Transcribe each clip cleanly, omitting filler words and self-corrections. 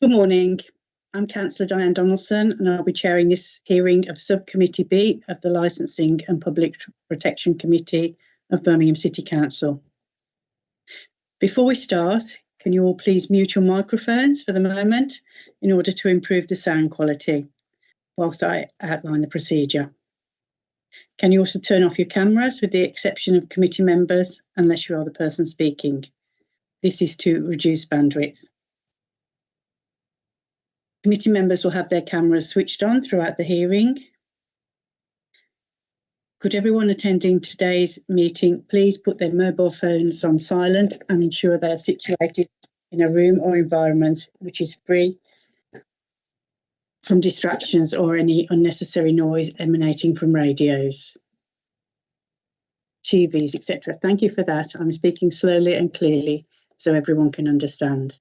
Good morning. I'm Councillor Diane Donaldson and I'll be chairing this hearing of Subcommittee B of the Licensing and Public Protection Committee of Birmingham City Council. Before we start, can you all please mute your microphones for the moment in order to improve the sound quality whilst I outline the procedure. Can you also turn off your cameras with the exception of committee members unless you are the person speaking. This is to reduce bandwidth. Committee members will have their cameras switched on throughout the hearing. Could everyone attending today's meeting please put their mobile phones on silent and ensure they are situated in a room or environment which is free from distractions or any unnecessary noise emanating from radios, TVs, etc. Thank you for that. I'm speaking slowly and clearly so everyone can understand.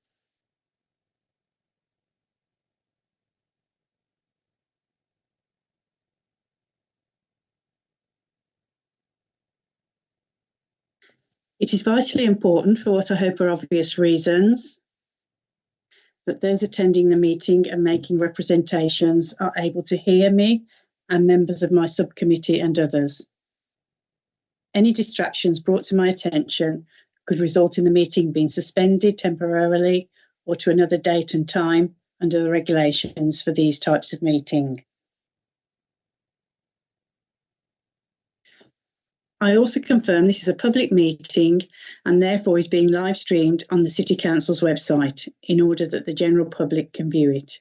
It is vitally important, for what I hope are obvious reasons, that those attending the meeting and making representations are able to hear me and members of my subcommittee and others. Any distractions brought to my attention could result in the meeting being suspended temporarily or to another date and time under the regulations for these types of meeting. I also confirm this is a public meeting and therefore is being live streamed on the City Council's website in order that the general public can view it.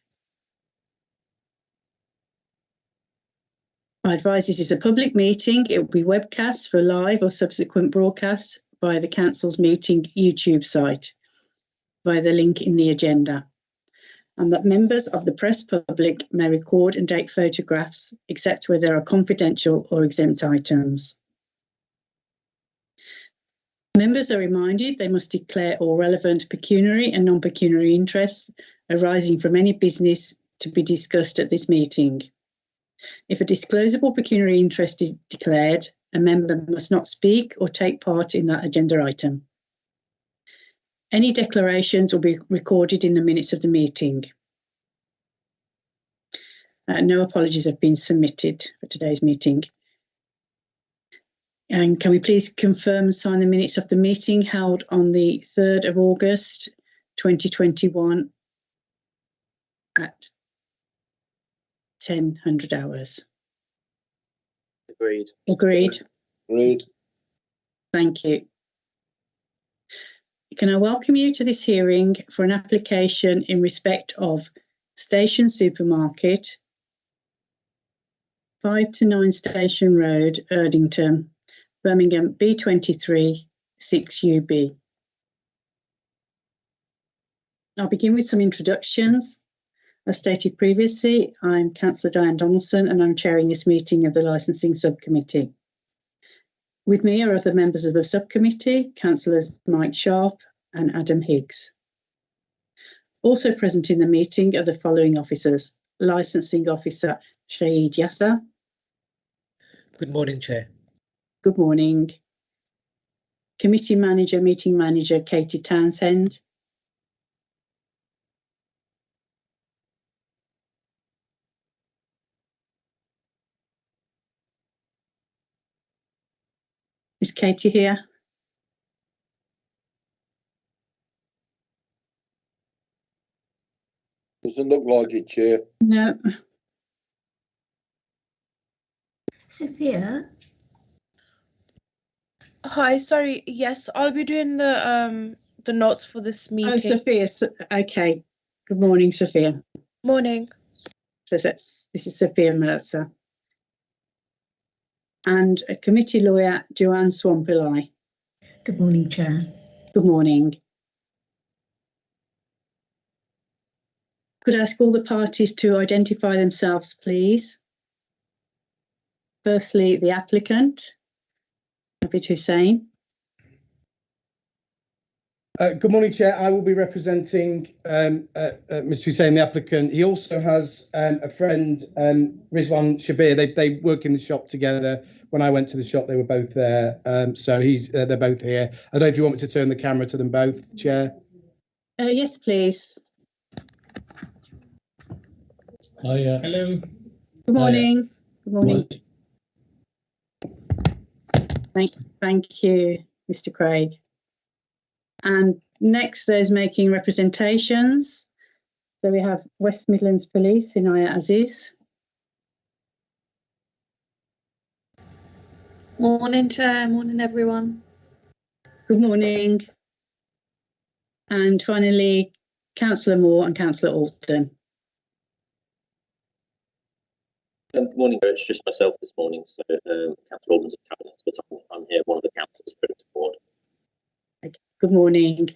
I advise this is a public meeting. It will be webcast for live or subsequent broadcasts via the Council's meeting YouTube site via the link in the agenda, and that members of the press public may record and take photographs except where there are confidential or exempt items. Members are reminded they must declare all relevant pecuniary and non-pecuniary interests arising from any business to be discussed at this meeting. If a disclosable pecuniary interest is declared, a member must not speak or take part in that agenda item. Any declarations will be recorded in the minutes of the meeting. No apologies have been submitted for today's meeting. And can we please confirm and sign the minutes of the meeting held on the 3rd of August 2021 at 10:00 hours? Agreed. Agreed. Agreed. Thank you. Can I welcome you to this hearing for an application in respect of Station Supermarket, 5 to 9 Station Road, Erdington, Birmingham B23 6UB. I'll begin with some introductions. As stated previously, I'm Councillor Diane Donaldson and I'm chairing this meeting of the Licensing Subcommittee. With me are other members of the subcommittee, Councillors Mike Sharp and Adam Higgs. Also present in the meeting are the following officers: Licensing Officer Shahid Yasser. Good morning, Chair. Good morning. Committee Manager, Meeting Manager Katie Townsend. Is Katie here? Doesn't look like it, Chair. No. Sophia? Hi, sorry. Yes, I'll be doing the notes for this meeting. Oh, Sophia. Okay. Good morning, Sophia. Morning. So this is Sophia Mercer. And a committee lawyer, Joanne Swampillai. Good morning, Chair. Good morning. Could I ask all the parties to identify themselves, please? Firstly, the applicant, Abid Hussain. Good morning, Chair. I will be representing Mr. Hussain, the applicant. He also has a friend, Rizwan Shabir. They work in the shop together. When I went to the shop, they were both there. So they're both here. I don't know if you want me to turn the camera to them both, Chair. Yes, please. Hiya. Hello. Good morning. Good morning. Morning. Thank you, Mr. Craig. And next, those making representations. So we have West Midlands Police, Inaya Aziz. Morning, Chair. Morning, everyone. Good morning. And finally, Councillor Moore and Councillor Alton. Good morning. It's just myself this morning, so Councillor Alden's at Cabinet, but I'm here, one of the councillors for the board. Good morning.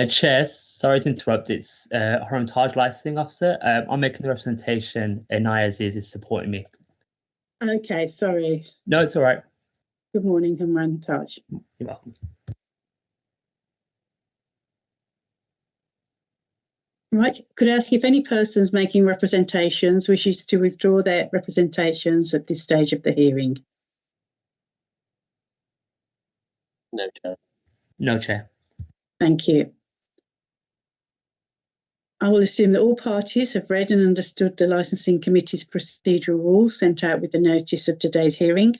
Chair, sorry to interrupt. It's her Untitled Licensing Officer. I'm making the representation, and Naya Aziz is supporting me. Okay, sorry. No, it's all right. Good morning, Humran Taj. You're welcome. Right, could I ask if any persons making representations wishes to withdraw their representations at this stage of the hearing? No, Chair. No, Chair. Thank you. I will assume that all parties have read and understood the Licensing Committee's procedural rules sent out with the notice of today's hearing.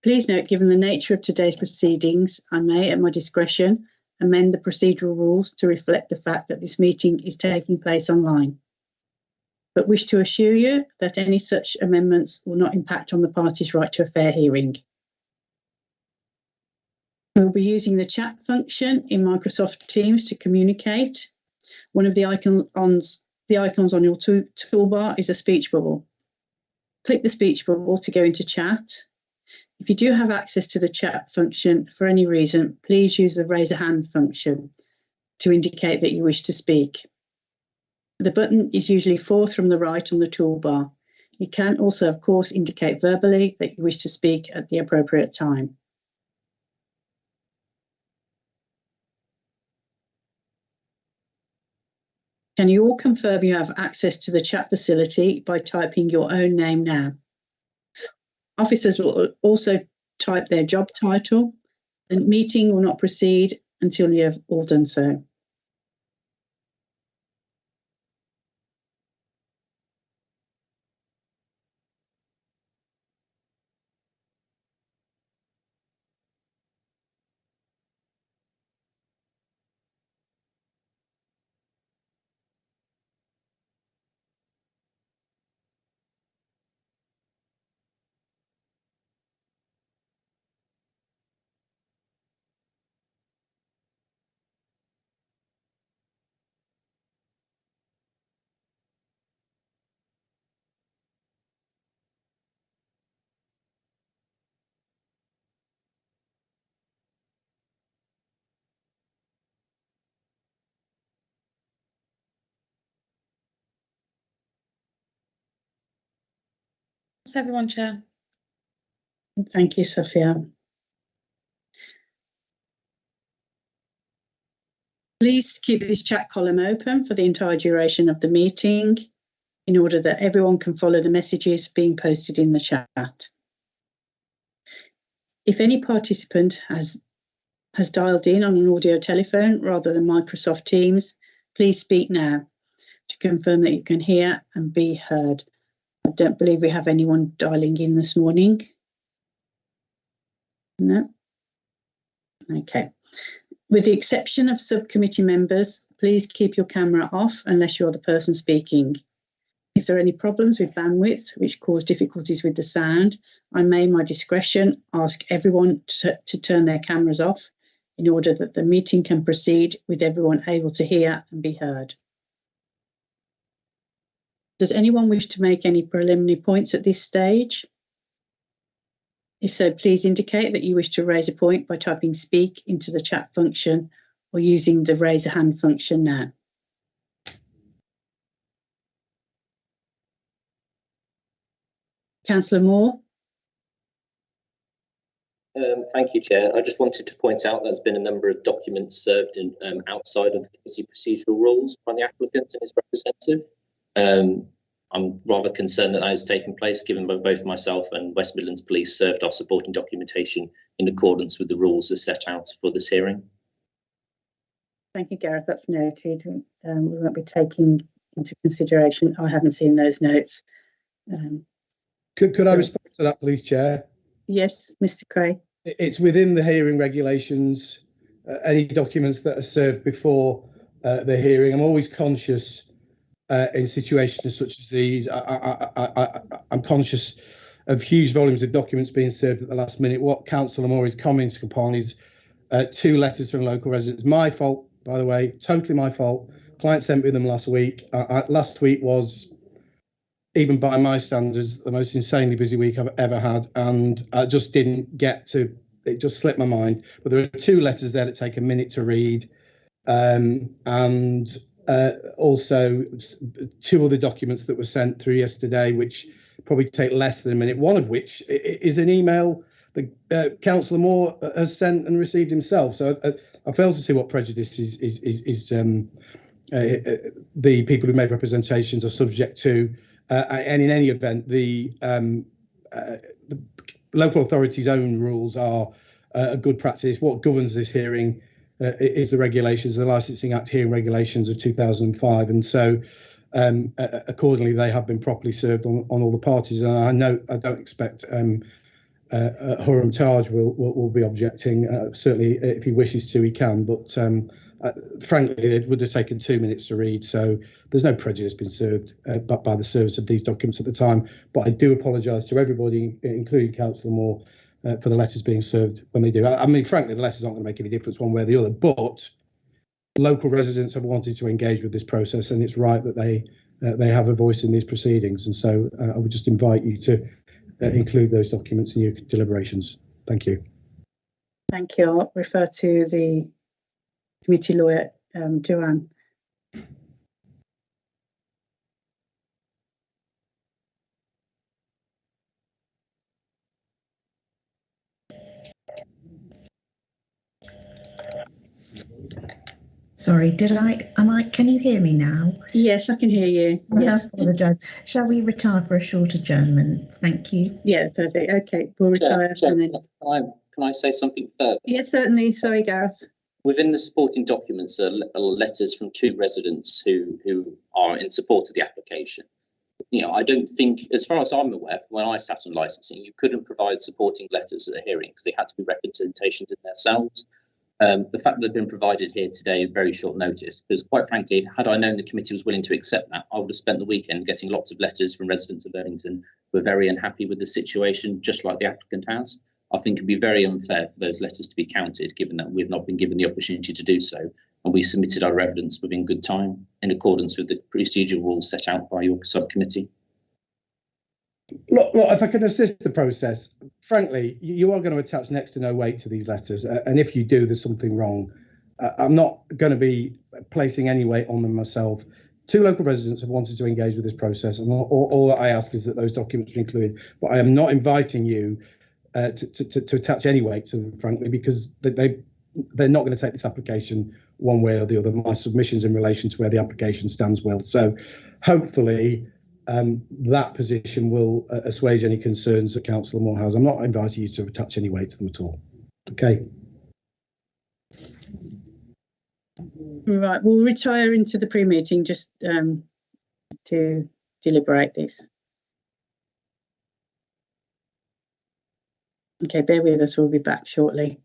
Please note, given the nature of today's proceedings, I may, at my discretion, amend the procedural rules to reflect the fact that this meeting is taking place online, but wish to assure you that any such amendments will not impact on the parties' right to a fair hearing. We'll be using the chat function in Microsoft Teams to communicate. One of the icons on your toolbar is a speech bubble. Click the speech bubble to go into chat. If you do have access to the chat function for any reason, please use the raise a hand function to indicate that you wish to speak. The button is usually fourth from the right on the toolbar. You can also, of course, indicate verbally that you wish to speak at the appropriate time. Can you all confirm you have access to the chat facility by typing your own name now? Officers will also type their job title, and meeting will not proceed until you have all done so. Thanks, everyone, Chair. Thank you, Sophia. Please keep this chat column open for the entire duration of the meeting in order that everyone can follow the messages being posted in the chat. If any participant has dialed in on an audio telephone rather than Microsoft Teams, please speak now to confirm that you can hear and be heard. I don't believe we have anyone dialing in this morning. No? Okay. With the exception of subcommittee members, please keep your camera off unless you're the person speaking. If there are any problems with bandwidth which cause difficulties with the sound, I may, in my discretion, ask everyone to turn their cameras off in order that the meeting can proceed with everyone able to hear and be heard. Does anyone wish to make any preliminary points at this stage? If so, please indicate that you wish to raise a point by typing speak into the chat function or using the raise a hand function now. Councillor Moore. Thank you, Chair. I just wanted to point out there's been a number of documents served in outside of the committee procedural rules by the applicant and his representative. I'm rather concerned that has taken place, given that both myself and West Midlands Police served our supporting documentation in accordance with the rules as set out for this hearing. Thank you, Gareth. That's noted. We won't be taking into consideration. I haven't seen those notes. Could I respond to that, please, Chair? Yes, Mr. Cray. It's within the hearing regulations. Any documents that are served before the hearing. I'm always conscious in situations such as these. I'm conscious of huge volumes of documents being served at the last minute. What Councillor Moore is commenting upon is 2 letters from local residents. My fault, by the way, totally my fault. Client sent me them last week. Last week was, even by my standards, the most insanely busy week I've ever had, and I just didn't get to. It just slipped my mind. But there are 2 letters there that take a minute to read, and also 2 other documents that were sent through yesterday, which probably take less than a minute. One of which is an email that Councillor Moore has sent and received himself. So I fail to see what prejudice is the people who made representations are subject to. And in any event, the local authority's own rules are a good practice. What governs this hearing is the regulations, the Licensing Act hearing regulations of 2005. And so accordingly, they have been properly served on all the parties. And I don't expect Huram Taj will be objecting. Certainly, if he wishes to, he can. But frankly, it would have taken 2 minutes to read. So there's no prejudice been served by the service of these documents at the time. But I do apologise to everybody, including Councillor Moore, for the letters being served when they do. I mean, frankly, the letters aren't going to make any difference one way or the other. But local residents have wanted to engage with this process, and it's right that they have a voice in these proceedings. And so I would just invite you to include those documents in your deliberations. Thank you. Thank you. I'll refer to the committee lawyer, Joanne. Sorry, can you hear me now? Yes, I can hear you. Yes. I apologise. Shall we retire for a short adjournment? Thank you. Yeah, perfect. Okay, we'll retire. And then... Can I say something further? Yes, certainly. Sorry, Gareth. Within the supporting documents are letters from 2 residents who are in support of the application. You know, I don't think, as far as I'm aware, from when I sat on licensing, you couldn't provide supporting letters at a hearing because they had to be representations in themselves. The fact that they've been provided here today at very short notice, because quite frankly, had I known the committee was willing to accept that, I would have spent the weekend getting lots of letters from residents of Erdington who are very unhappy with the situation, just like the applicant has. I think it'd be very unfair for those letters to be counted, given that we've not been given the opportunity to do so, and we submitted our evidence within good time, in accordance with the procedural rules set out by your subcommittee. Look, if I can assist the process, frankly, you are going to attach next to no weight to these letters, and if you do, there's something wrong. I'm not going to be placing any weight on them myself. 2 local residents have wanted to engage with this process, and all I ask is that those documents are included. But I am not inviting you to attach any weight to them, frankly, because they're not going to take this application one way or the other. My submissions in relation to where the application stands will. So hopefully that position will assuage any concerns that Councillor Moore has. I'm not inviting you to attach any weight to them at all. Okay. Right, we'll retire into the pre-meeting just to deliberate this. Okay, bear with us, we'll be back shortly.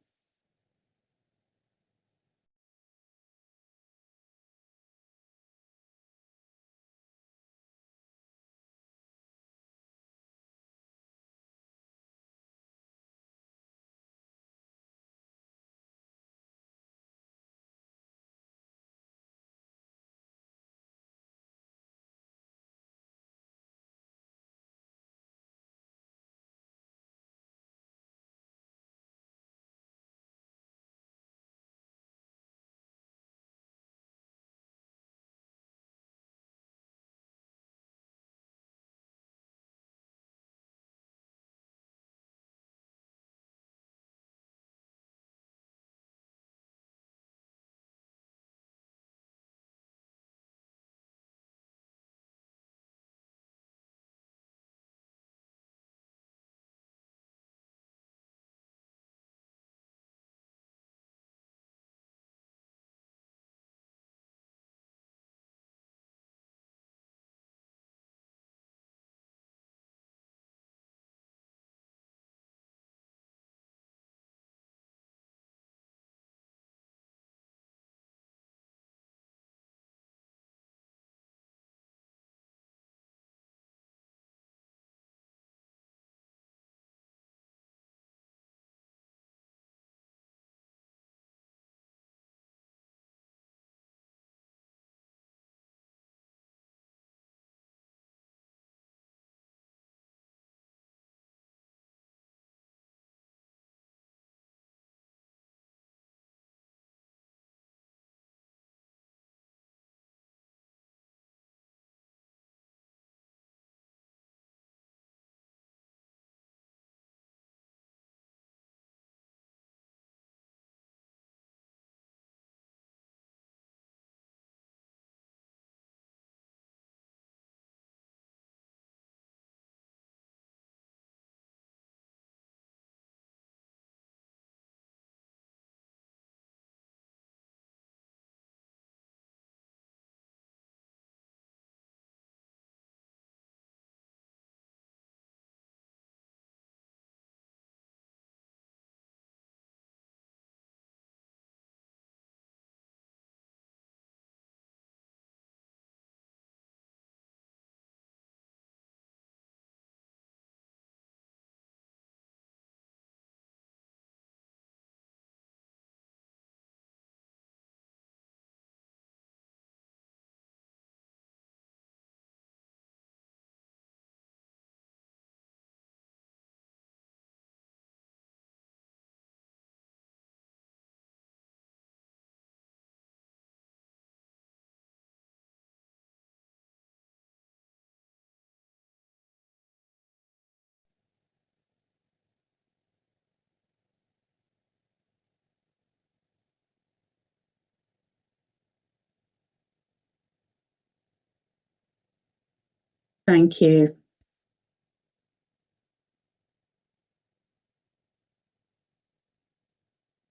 Thank you.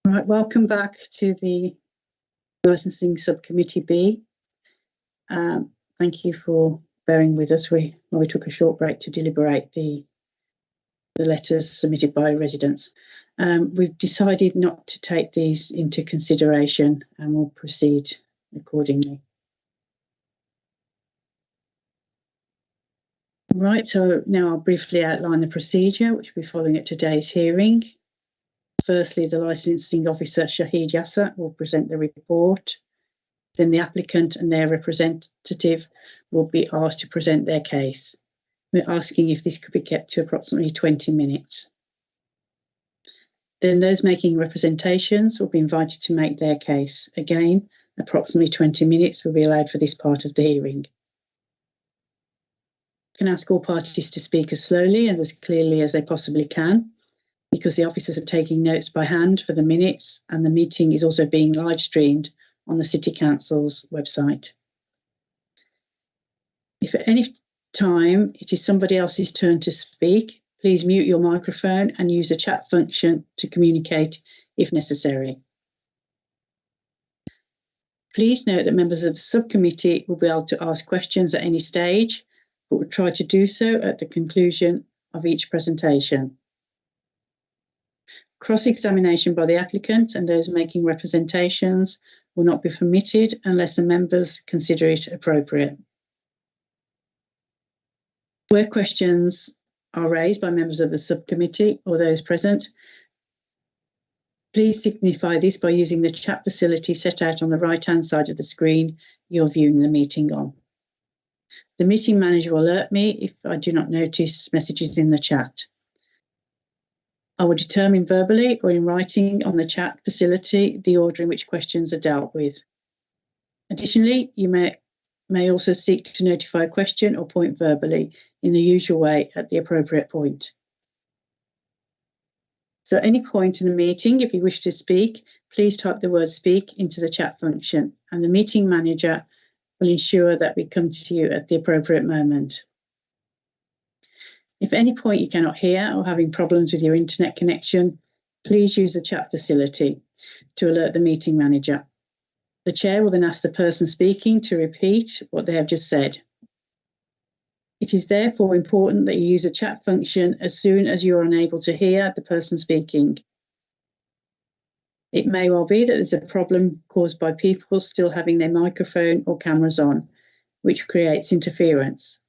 Right, welcome back to the Licensing Subcommittee B. Thank you for bearing with us. We took a short break to deliberate the letters submitted by residents. We've decided not to take these into consideration and we'll proceed accordingly. Right, so now I'll briefly outline the procedure which we're following at today's hearing. Firstly, the licensing officer, Shahid Yasser, will present the report. Then the applicant and their representative will be asked to present their case. We're asking if this could be kept to approximately 20 minutes. Then those making representations will be invited to make their case. Again, approximately 20 minutes will be allowed for this part of the hearing. I can ask all parties to speak as slowly and as clearly as they possibly can, because the officers are taking notes by hand for the minutes and the meeting is also being live streamed on the City Council's website. If at any time it is somebody else's turn to speak, please mute your microphone and use the chat function to communicate if necessary. Please note that members of the subcommittee will be able to ask questions at any stage, but will try to do so at the conclusion of each presentation. Cross-examination by the applicant and those making representations will not be permitted unless the members consider it appropriate. Where questions are raised by members of the subcommittee or those present, please signify this by using the chat facility set out on the right-hand side of the screen you're viewing the meeting on. The meeting manager will alert me if I do not notice messages in the chat. I will determine verbally or in writing on the chat facility the order in which questions are dealt with. Additionally, you may also seek to notify a question or point verbally in the usual way at the appropriate point. So at any point in the meeting, if you wish to speak, please type the word speak into the chat function and the meeting manager will ensure that we come to you at the appropriate moment. If at any point you cannot hear or having problems with your internet connection, please use the chat facility to alert the meeting manager. The chair will then ask the person speaking to repeat what they have just said. It is therefore important that you use the chat function as soon as you are unable to hear the person speaking. It may well be that there's a problem caused by people still having their microphone or cameras on, which creates interference.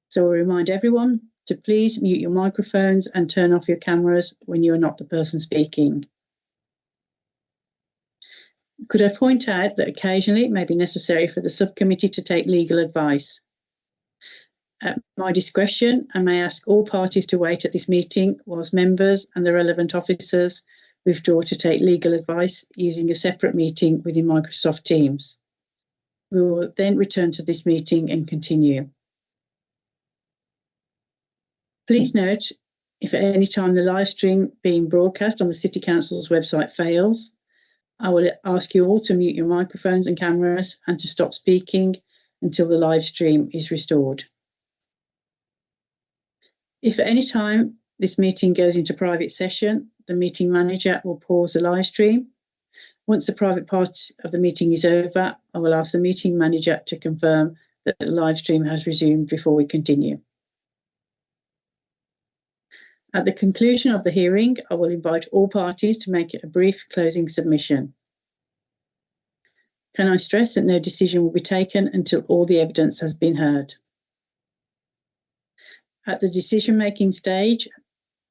So we'll remind everyone to please mute your microphones and turn off your cameras when you are not the person speaking. Could I point out that occasionally it may be necessary for the subcommittee to take legal advice. At my discretion, I may ask all parties to wait at this meeting whilst members and the relevant officers withdraw to take legal advice using a separate meeting within Microsoft Teams. We will then return to this meeting and continue. Please note, if at any time the live stream being broadcast on the City Council's website fails, I will ask you all to mute your microphones and cameras and to stop speaking until the live stream is restored. If at any time this meeting goes into private session, the meeting manager will pause the live stream. Once the private part of the meeting is over, I will ask the meeting manager to confirm that the live stream has resumed before we continue. At the conclusion of the hearing, I will invite all parties to make a brief closing submission. Can I stress that no decision will be taken until all the evidence has been heard? At the decision-making stage,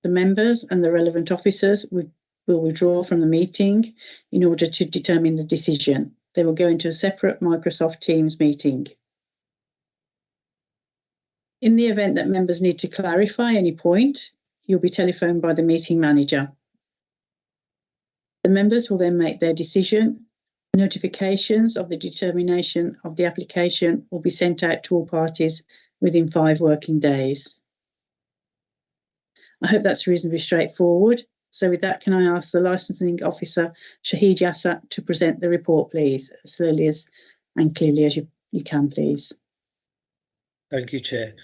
the members and the relevant officers will withdraw from the meeting in order to determine the decision. They will go into a separate Microsoft Teams meeting. In the event that members need to clarify any point, you'll be telephoned by the meeting manager. The members will then make their decision. Notifications of the determination of the application will be sent out to all parties within 5 working days. I hope that's reasonably straightforward. So with that, can I ask the licensing officer, Shahid Yasser, to present the report, please, as slowly and clearly as you can, please. Thank you, Chair.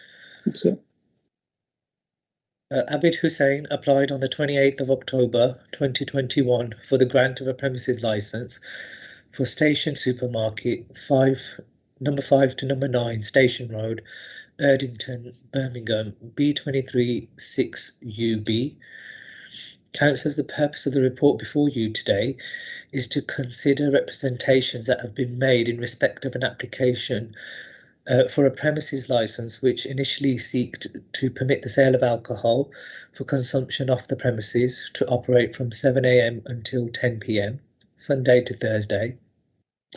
Thank you. Abid Hussain applied on the 28th of October 2021 for the grant of a premises licence for Station Supermarket, number 5 to number 9 Station Road, Erdington, Birmingham, B23 6UB. Councillors, the purpose of the report before you today is to consider representations that have been made in respect of an application for a premises licence which initially seeked to permit the sale of alcohol for consumption off the premises to operate from 7 AM until 10 PM, Sunday to Thursday,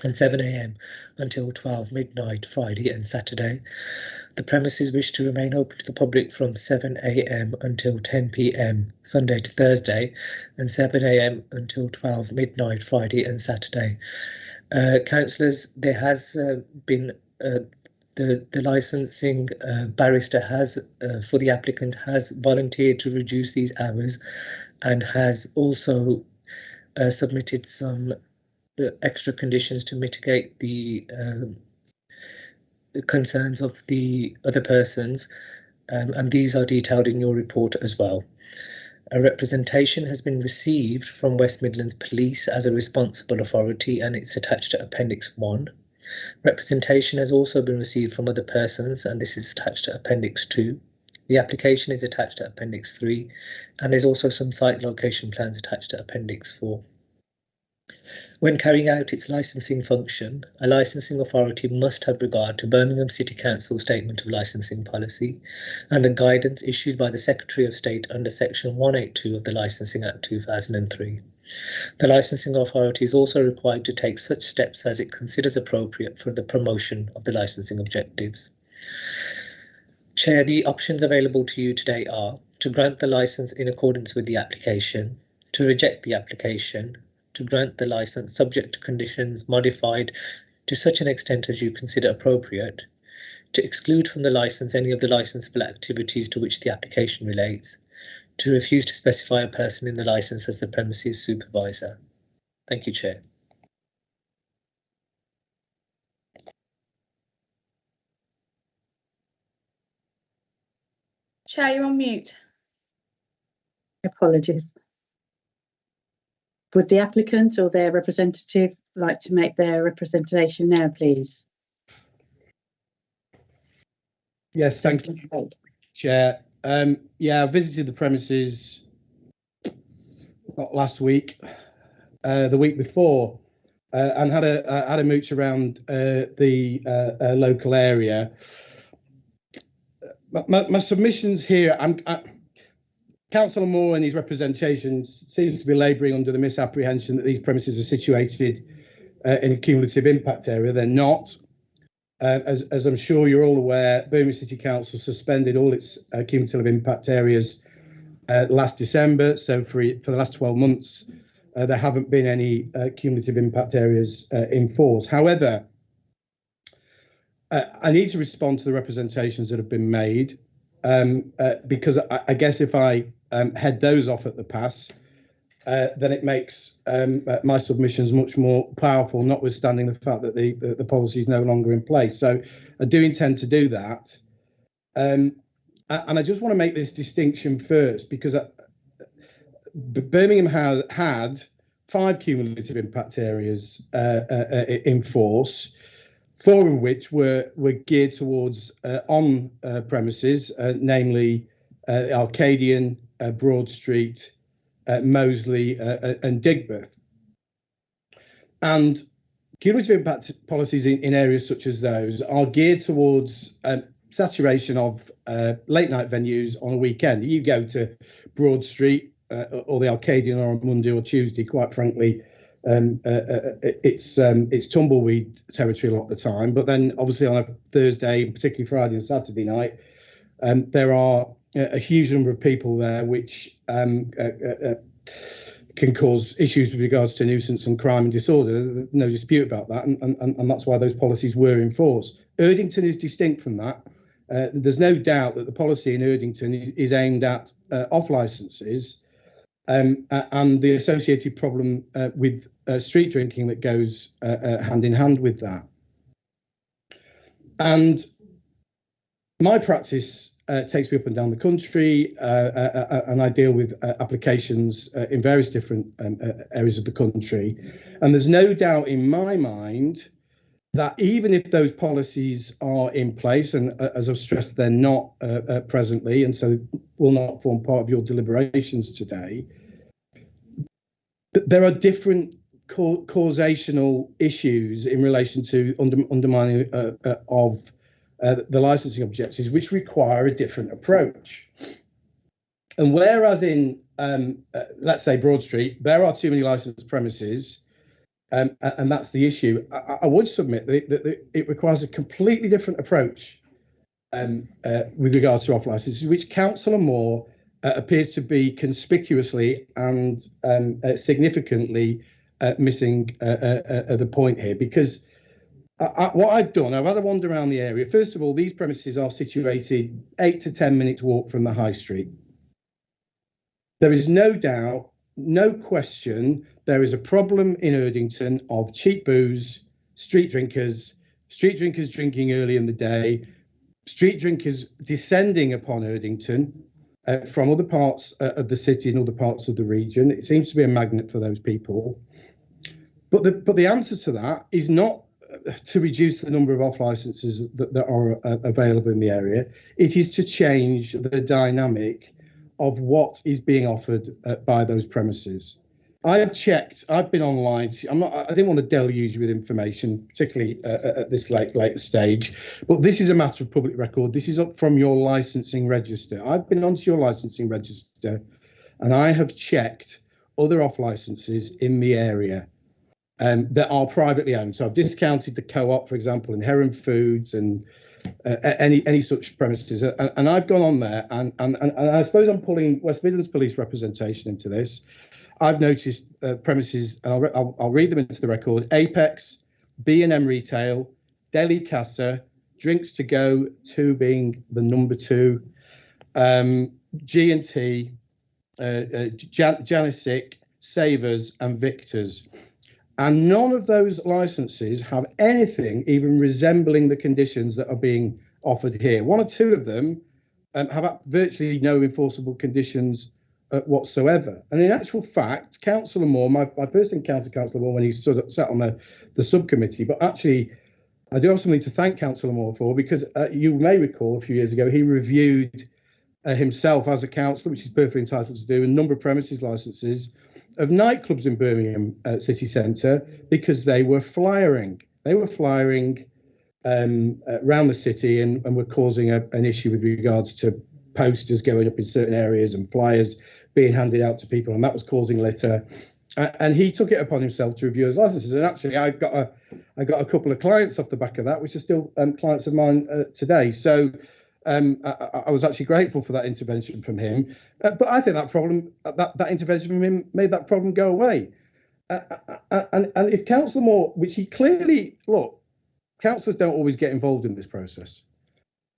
and 7 AM until 12 midnight, Friday and Saturday. The premises wish to remain open to the public from 7 AM until 10 PM, Sunday to Thursday, and 7 AM until 12 midnight, Friday and Saturday. Councillors, there has been the licensing barrister has, for the applicant, has volunteered to reduce these hours and has also submitted some extra conditions to mitigate the concerns of the other persons, and these are detailed in your report as well. A representation has been received from West Midlands Police as a responsible authority, and it's attached to Appendix 1. Representation has also been received from other persons, and this is attached to Appendix 2. The application is attached to Appendix 3, and there's also some site location plans attached to Appendix 4. When carrying out its licensing function, a licensing authority must have regard to Birmingham City Council Statement of Licensing Policy and the guidance issued by the Secretary of State under Section 182 of the Licensing Act 2003. The licensing authority is also required to take such steps as it considers appropriate for the promotion of the licensing objectives. Chair, the options available to you today are to grant the licence in accordance with the application, to reject the application, to grant the licence subject to conditions modified to such an extent as you consider appropriate, to exclude from the licence any of the licensable activities to which the application relates, to refuse to specify a person in the licence as the premises supervisor. Thank you, Chair. Chair, you're on mute. Apologies. Would the applicant or their representative like to make their representation now, please? Yes, thank you, Chair. Yeah, I visited the premises not last week, the week before, and had a mooch around the local area. My submissions here, Councillor Moore and his representations seems to be labouring under the misapprehension that these premises are situated in a cumulative impact area. They're not. As I'm sure you're all aware, Birmingham City Council suspended all its cumulative impact areas last December. So for the last 12 months, there haven't been any cumulative impact areas in force. However, I need to respond to the representations that have been made, because I guess if I head those off at the pass, then it makes my submissions much more powerful, notwithstanding the fact that the policy is no longer in place. So I do intend to do that. And I just want to make this distinction first, because Birmingham had 5 cumulative impact areas in force, 4 of which were geared towards on premises, namely Arcadian, Broad Street, Moseley and Digbeth. And cumulative impact policies in areas such as those are geared towards saturation of late night venues on a weekend. You go to Broad Street or the Arcadian on Monday or Tuesday, quite frankly, it's tumbleweed territory a lot of the time. But then obviously on a Thursday, particularly Friday and Saturday night, there are a huge number of people there, which can cause issues with regards to nuisance and crime and disorder. No dispute about that, and that's why those policies were in force. Erdington is distinct from that. There's no doubt that the policy in Erdington is aimed at off licences and the associated problem with street drinking that goes hand in hand with that. And My practice takes me up and down the country, and I deal with applications in various different areas of the country. And there's no doubt in my mind that even if those policies are in place, and as I've stressed, they're not presently, and so will not form part of your deliberations today, there are different causational issues in relation to undermining of the licensing objectives, which require a different approach. And whereas in, let's say, Broad Street, there are too many licensed premises, and that's the issue, I would submit that it requires a completely different approach with regard to off licenses, which Councillor Moore appears to be conspicuously and significantly missing the point here, because what I've done, I've had a wander around the area. First of all, these premises are situated 8 to 10 minutes walk from the high street. There is no doubt, no question, there is a problem in Erdington of cheap booze, street drinkers drinking early in the day, street drinkers descending upon Erdington from other parts of the city and other parts of the region. It seems to be a magnet for those people. But the answer to that is not to reduce the number of off licenses that are available in the area. It is to change the dynamic of what is being offered by those premises. I have checked. I've been online. I didn't want to deluge you with information, particularly at this later stage. But this is a matter of public record. This is up from your licensing register. I've been onto your licensing register, and I have checked other off licenses in the area that are privately owned. So I've discounted the Co-op, for example, and Heron Foods and any such premises. And I've gone on there, and I suppose I'm pulling West Midlands Police representation into this. I've noticed premises, and I'll read them into the record: Apex, B&M Retail, Deli Casa, Drinks to Go, 2 being the number 2, G&T, Janisic, Savers, and Victor's. And none of those licenses have anything even resembling the conditions that are being offered here. 1 or 2 of them have virtually no enforceable conditions whatsoever. And in actual fact, Councillor Moore, my first encounter Councillor Moore when he sat on the subcommittee, but actually I do have something to thank Councillor Moore for, because you may recall a few years ago he reviewed himself as a councillor, which he's perfectly entitled to do, a number of premises licenses of nightclubs in Birmingham city centre, because they were flyering. They were flying around the city and were causing an issue with regards to posters going up in certain areas and flyers being handed out to people, and that was causing litter. And he took it upon himself to review his licenses. And actually, I got a couple of clients off the back of that, which are still clients of mine today. So I was actually grateful for that intervention from him. But I think that intervention from him made that problem go away. And if Councillor Moore, which he clearly, look, councillors don't always get involved in this process.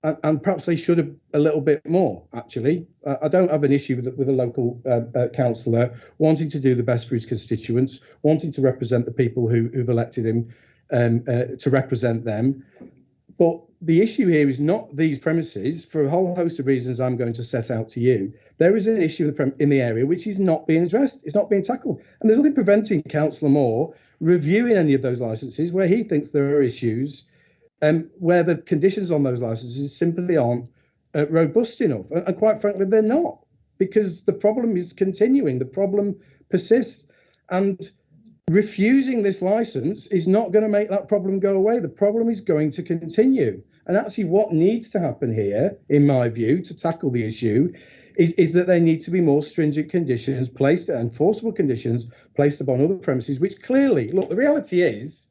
And perhaps they should have a little bit more, actually. I don't have an issue with a local councillor wanting to do the best for his constituents, wanting to represent the people who've elected him to represent them. But the issue here is not these premises, for a whole host of reasons I'm going to set out to you. There is an issue in the area which is not being addressed. It's not being tackled. And there's nothing preventing Councillor Moore reviewing any of those licenses where he thinks there are issues, where the conditions on those licenses simply aren't robust enough. And quite frankly, they're not, because the problem is continuing. The problem persists. And refusing this license is not going to make that problem go away. The problem is going to continue. And actually what needs to happen here, in my view, to tackle the issue is that there need to be more stringent conditions placed, enforceable conditions placed upon other premises, which clearly, look, the reality is,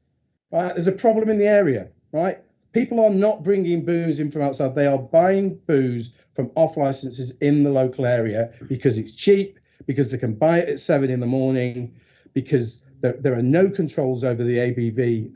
right, there's a problem in the area, right? People are not bringing booze in from outside. They are buying booze from off licenses in the local area because it's cheap, because they can buy it at 7 in the morning, because there are no controls over the ABV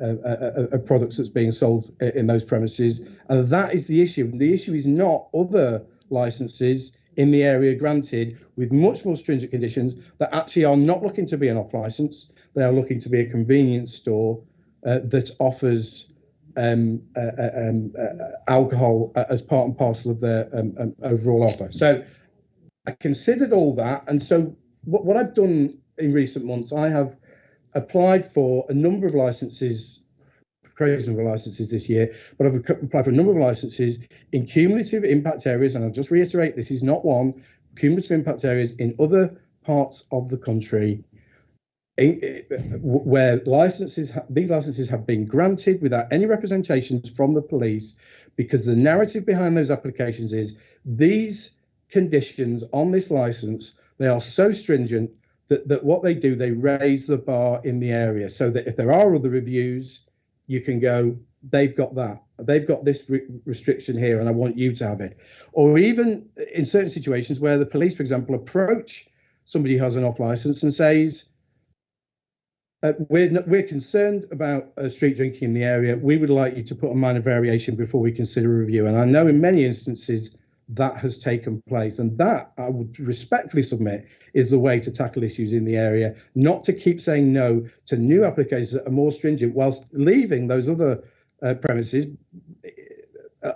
of products that's being sold in those premises. And that is the issue. The issue is not other licenses in the area granted with much more stringent conditions that actually are not looking to be an off license. They are looking to be a convenience store that offers alcohol as part and parcel of their overall offer. So I considered all that, and so what I've done in recent months, I have applied for a number of licenses, crazy number of licenses this year, but I've applied for a number of licenses in cumulative impact areas, and I'll just reiterate, this is not one, cumulative impact areas in other parts of the country where these licenses have been granted without any representations from the police, because the narrative behind those applications is these conditions on this license, they are so stringent that what they do, they raise the bar in the area, so that if there are other reviews, you can go, they've got that, they've got this restriction here, and I want you to have it. Or even in certain situations where the police, for example, approach somebody who has an off license and says, we're concerned about street drinking in the area. We would like you to put a minor variation before we consider a review. And I know in many instances that has taken place, and that, I would respectfully submit, is the way to tackle issues in the area, not to keep saying no to new applications that are more stringent whilst leaving those other premises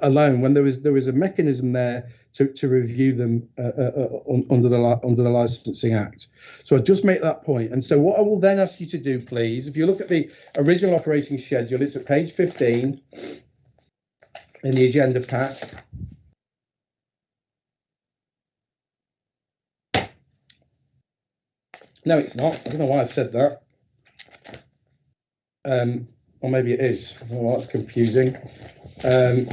alone, when there is a mechanism there to review them under the Licensing Act. So I just make that point. And so what I will then ask you to do, please, if you look at the original operating schedule, it's at page 15 in the agenda pack. No, it's not. I don't know why I've said that. Or maybe it is. I don't know why that's confusing. I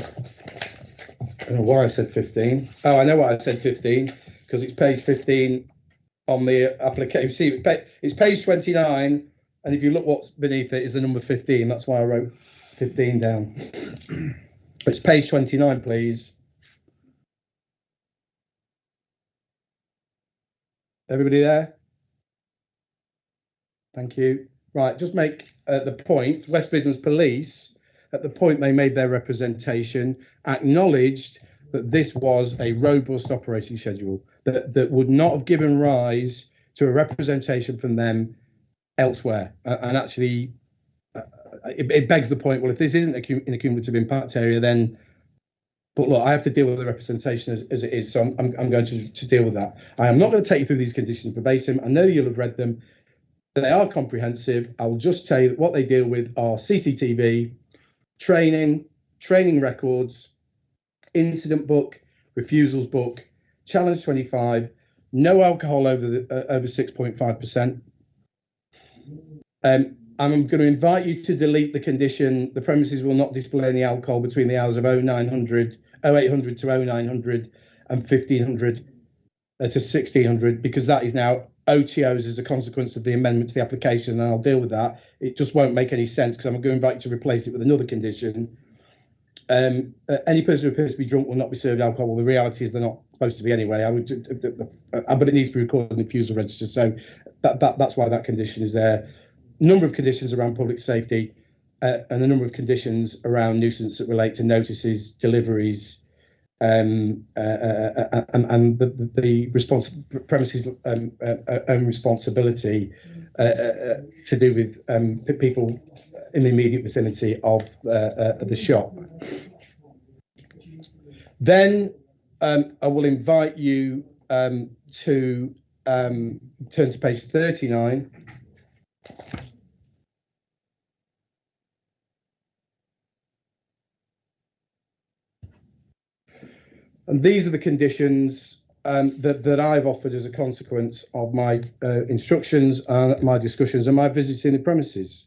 don't know why I said 15. Oh, I know why I said 15, because it's page 15 on the application. See, it's page 29, and if you look what's beneath it is the number 15. That's why I wrote 15 down. It's page 29, please. Everybody there? Thank you. Right, just make the point, West Midlands Police, at the point they made their representation, acknowledged that this was a robust operating schedule that would not have given rise to a representation from them elsewhere. And actually, it begs the point, well, if this isn't in a cumulative impact area, then, but look, I have to deal with the representation as it is, so I'm going to deal with that. I am not going to take you through these conditions verbatim. I know you'll have read them. They are comprehensive. I will just tell you that what they deal with are CCTV, training records, incident book, refusals book, challenge 25, no alcohol over 6.5%. I'm going to invite you to delete the condition, the premises will not display any alcohol between the hours of 0800 to 0900 and 1500 to 1600, because that is now OTOs as a consequence of the amendment to the application, and I'll deal with that. It just won't make any sense, because I'm going to invite you to replace it with another condition. Any person who appears to be drunk will not be served alcohol. Well, the reality is they're not supposed to be anyway. But it needs to be recorded in the refusal register, so that's why that condition is there. Number of conditions around public safety, and a number of conditions around nuisance that relate to notices, deliveries, and the premises own responsibility to do with people in the immediate vicinity of the shop. Then I will invite you to turn to page 39. And these are the conditions that I've offered as a consequence of my instructions and my discussions and my visiting the premises.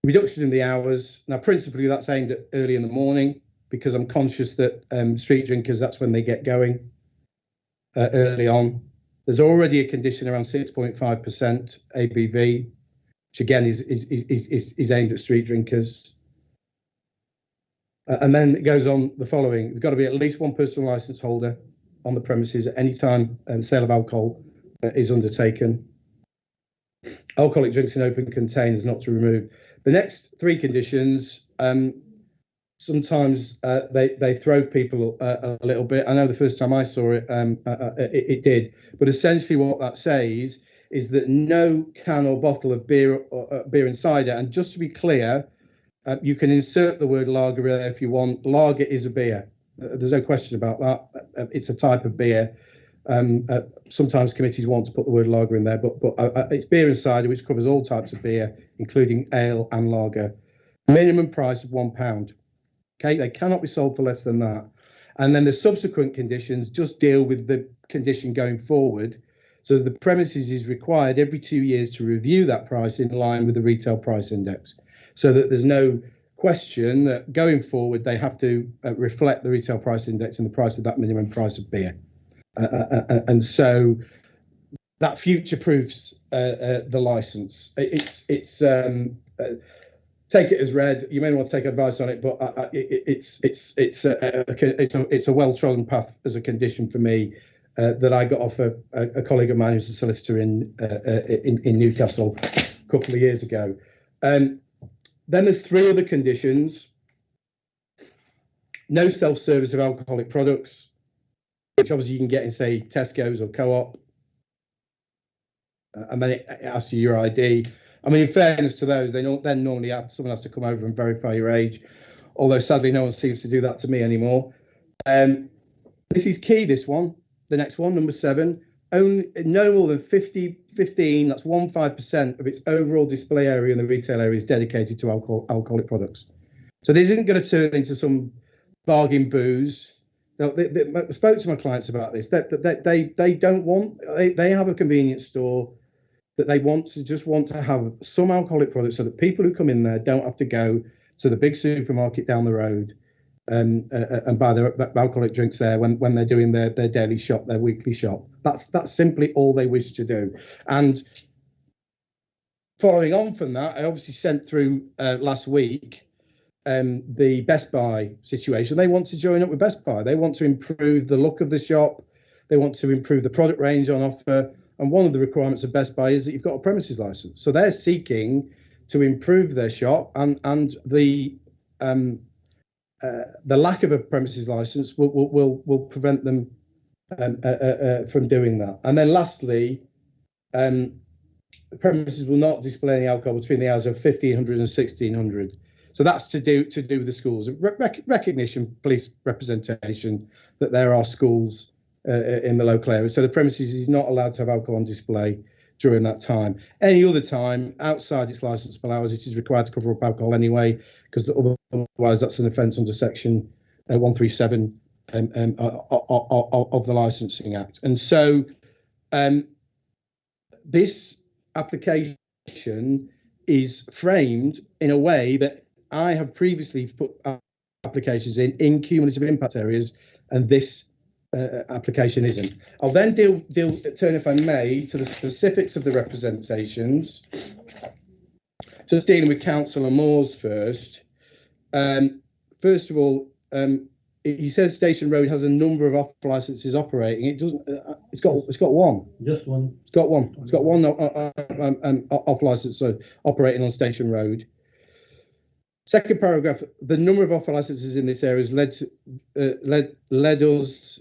Reduction in the hours. Now, principally, that's aimed at early in the morning, because I'm conscious that street drinkers, that's when they get going early on. There's already a condition around 6.5% ABV, which again is aimed at street drinkers. And then it goes on the following. There's got to be at least one personal license holder on the premises at any time the sale of alcohol is undertaken. Alcoholic drinks in open containers not to remove. The next three conditions, sometimes they throw people a little bit. I know the first time I saw it, it did. But essentially what that says is that no can or bottle of beer or beer and cider. And just to be clear, you can insert the word lager there if you want. Lager is a beer. There's no question about that. It's a type of beer. Sometimes committees want to put the word lager in there, but it's beer and cider, which covers all types of beer, including ale and lager. Minimum price of £1. Okay, they cannot be sold for less than that. And then the subsequent conditions just deal with the condition going forward. So the premises is required every 2 years to review that price in line with the retail price index, so that there's no question that going forward they have to reflect the retail price index and the price of that minimum price of beer. And so that future-proofs the license. It's take it as read. You may want to take advice on it, but it's a well-trodden path as a condition for me that I got off a colleague of mine who's a solicitor in Newcastle a couple of years ago. Then there's 3 other conditions. No self-service of alcoholic products, which obviously you can get in, say, Tesco's or Co-op. And then it asks you your ID. I mean, in fairness to those, they don't then normally have someone has to come over and verify your age, although sadly no one seems to do that to me anymore. This is key, this one. The next one, number 7, only no more than 15, that's 15% of its overall display area in the retail area is dedicated to alcoholic products. So this isn't going to turn into some bargain booze. I spoke to my clients about this. They don't want. They have a convenience store that they want to have some alcoholic products, so that people who come in there don't have to go to the big supermarket down the road and buy their alcoholic drinks there when they're doing their daily shop, their weekly shop. That's simply all they wish to do. And following on from that, I obviously sent through last week the Best Buy situation. They want to join up with Best Buy. They want to improve the look of the shop. They want to improve the product range on offer. And one of the requirements of Best Buy is that you've got a premises license. So they're seeking to improve their shop, and the lack of a premises license will prevent them from doing that. And then lastly, the premises will not display any alcohol between the hours of 1500 and 1600. So that's to do with the schools. Recognition, police representation that there are schools in the local area. So the premises is not allowed to have alcohol on display during that time. Any other time outside its licensable hours, it is required to cover up alcohol anyway, because otherwise that's an offence under section 137 of the Licensing Act. And so this application is framed in a way that I have previously put applications in cumulative impact areas, and this application isn't. I'll then turn, if I may, to the specifics of the representations. Just dealing with Councillor Moore's first. First of all, he says Station Road has a number of off licences operating. It doesn't. It's got one. Just one. It's got one. It's got one off licence operating on Station Road. Second paragraph: the number of off licences in this area has led us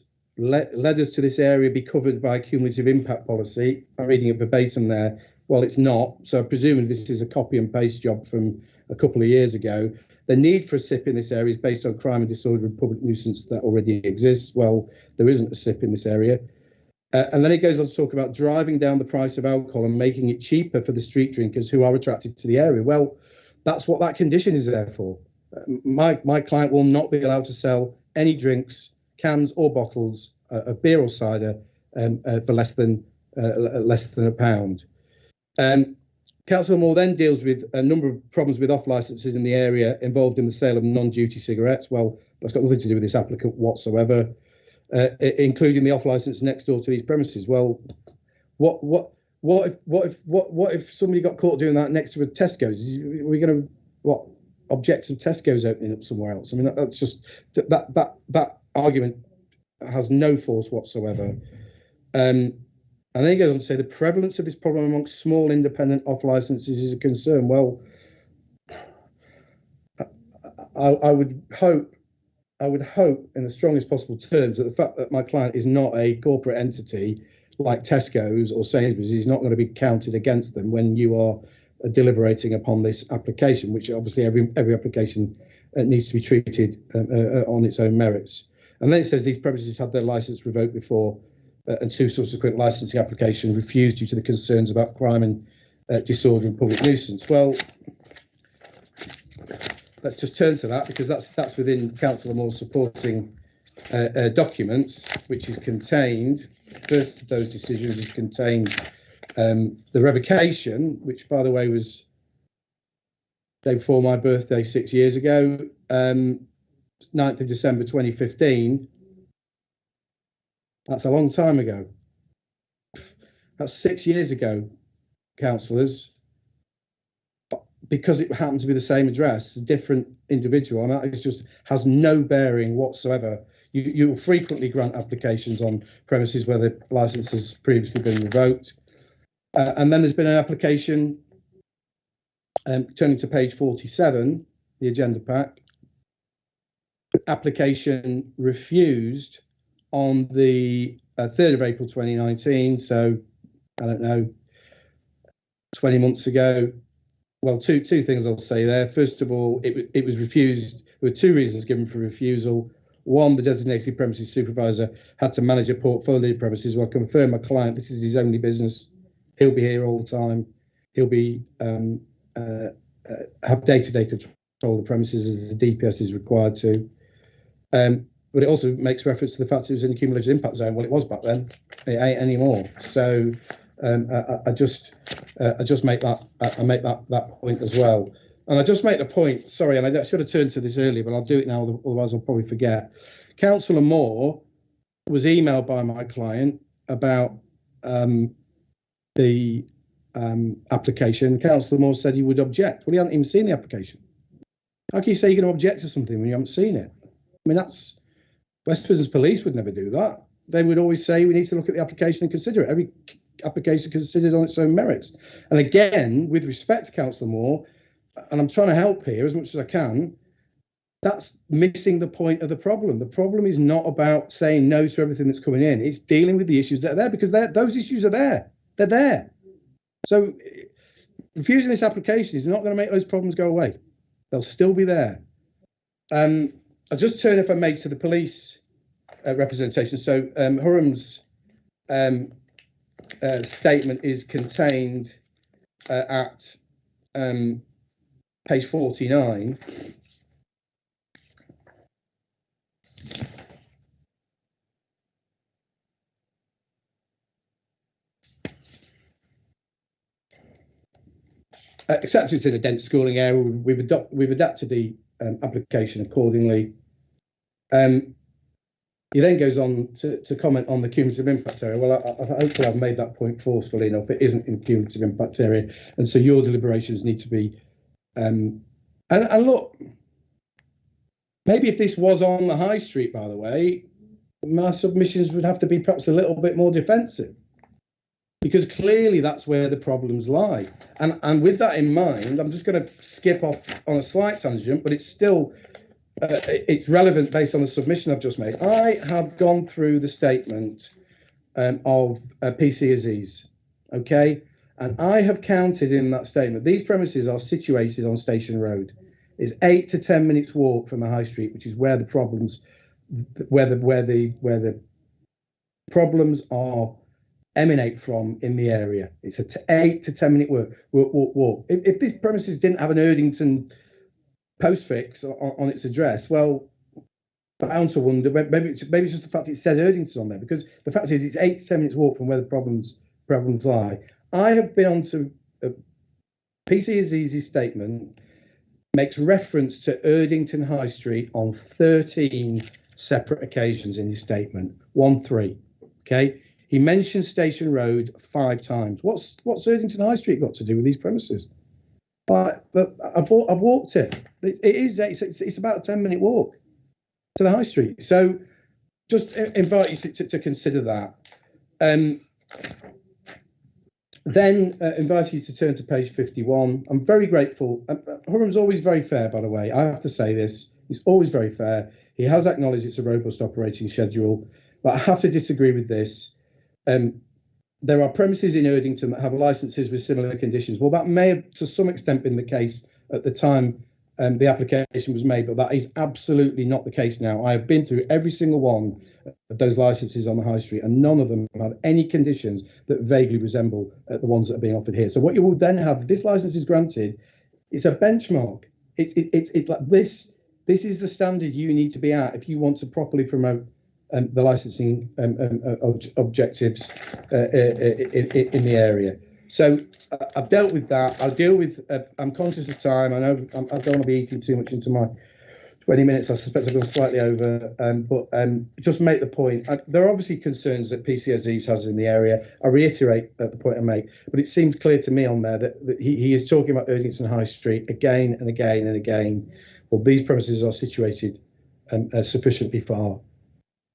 to this area be covered by a cumulative impact policy. I'm reading it verbatim there. Well, it's not. So I presume this is a copy and paste job from a couple of years ago. The need for a SIP in this area is based on crime and disorder and public nuisance that already exists. Well, there isn't a SIP in this area. And then it goes on to talk about driving down the price of alcohol and making it cheaper for the street drinkers who are attracted to the area. Well, that's what that condition is there for. My client will not be allowed to sell any drinks, cans or bottles of beer or cider for less than £1. Councillor Moore then deals with a number of problems with off licences in the area involved in the sale of non-duty cigarettes. Well, that's got nothing to do with this applicant whatsoever, including the off licence next door to these premises. Well, what if somebody got caught doing that next to a Tesco's? Are we going to object to Tesco's opening up somewhere else? I mean, that's just that argument has no force whatsoever. And then he goes on to say the prevalence of this problem amongst small independent off licenses is a concern. Well, I would hope in the strongest possible terms that the fact that my client is not a corporate entity like Tesco's or Sainsbury's is not going to be counted against them when you are deliberating upon this application, which obviously every application needs to be treated on its own merits. And then it says these premises had their licence revoked before and 2 subsequent licensing applications refused due to the concerns about crime and disorder and public nuisance. Well, let's just turn to that, because that's within Councillor Moore's supporting documents, which is contained. First of those decisions is contained the revocation, which, by the way, was day before my birthday 6 years ago, 9th of December 2015. That's a long time ago. That's 6 years ago, councillors. Because it happened to be the same address, a different individual, and that is just has no bearing whatsoever. You'll frequently grant applications on premises where the licence has previously been revoked. And then there's been an application, turning to page 47, the agenda pack. Application refused on the 3rd of April 2019, so I don't know, 20 months ago. Well, two things I'll say there. First of all, it was refused. There were 2 reasons given for refusal. One, the designated premises supervisor had to manage a portfolio of premises. Well, I confirm my client, this is his only business. He'll be here all the time. He'll be have day-to-day control of the premises as the DPS is required to. But it also makes reference to the fact it was in a cumulative impact zone. Well, it was back then. It ain't anymore. So I just make that point as well. And I just make the point, sorry, and I should have turned to this earlier, but I'll do it now, otherwise I'll probably forget. Councillor Moore was emailed by my client about the application. Councillor Moore said he would object. Well, he hadn't even seen the application. How can you say you're going to object to something when you haven't seen it? I mean, that's West Midlands Police would never do that. They would always say we need to look at the application and consider it. Every application considered on its own merits. And again, with respect to Councillor Moore, and I'm trying to help here as much as I can, that's missing the point of the problem. The problem is not about saying no to everything that's coming in. It's dealing with the issues that are there, because those issues are there. They're there. So refusing this application is not going to make those problems go away. They'll still be there. I'll just turn, if I may, to the police representation. So Hurram's statement is contained at page 49. Except it's in a dense schooling area, we've adapted the application accordingly. He then goes on to comment on the cumulative impact area. Well, hopefully I've made that point forcefully enough. It isn't in cumulative impact area, and so your deliberations need to be. And look, maybe if this was on the high street, by the way, my submissions would have to be perhaps a little bit more defensive, because clearly that's where the problems lie. And with that in mind, I'm just going to skip off on a slight tangent, but it's still. It's relevant based on the submission I've just made. I have gone through the statement of PC Aziz, okay? And I have counted in that statement, these premises are situated on Station Road. It's 8 to 10 minutes walk from the high street, which is where the problems, where the problems are emanate from in the area. It's a 8 to 10 minute walk. If these premises didn't have an Erdington postfix on its address, well, bound to wonder, maybe it's just the fact it says Erdington on there, because the fact is it's 8 to 10 minutes walk from where the problems lie. I have been on to PC Aziz's statement makes reference to Erdington High Street on 13 separate occasions in his statement. 1-3. Okay, he mentions Station Road 5 times. What's Erdington High Street got to do with these premises? I've walked it. It's about a 10-minute walk to the high street. So just invite you to consider that. Then invite you to turn to page 51. I'm very grateful. Hurram's always very fair, by the way. I have to say this. He's always very fair. He has acknowledged it's a robust operating schedule, but I have to disagree with this. there are premises in Erdington that have licenses with similar conditions. Well, that may have to some extent been the case at the time the application was made, but that is absolutely not the case now. I have been through every single one of those licenses on the high street, and none of them have any conditions that vaguely resemble the ones that are being offered here. So what you will then have, if this license is granted, it's a benchmark. It's like this is the standard you need to be at if you want to properly promote the licensing objectives in the area. So I've dealt with that. I'll deal with, I'm conscious of time. I know I don't want to be eating too much into my 20 minutes. I suspect I've gone slightly over, but just make the point. There are obviously concerns that PCSEs has in the area. I reiterate the point I make, but it seems clear to me on there that he is talking about Erdington High Street again and again and again. Well, these premises are situated sufficiently far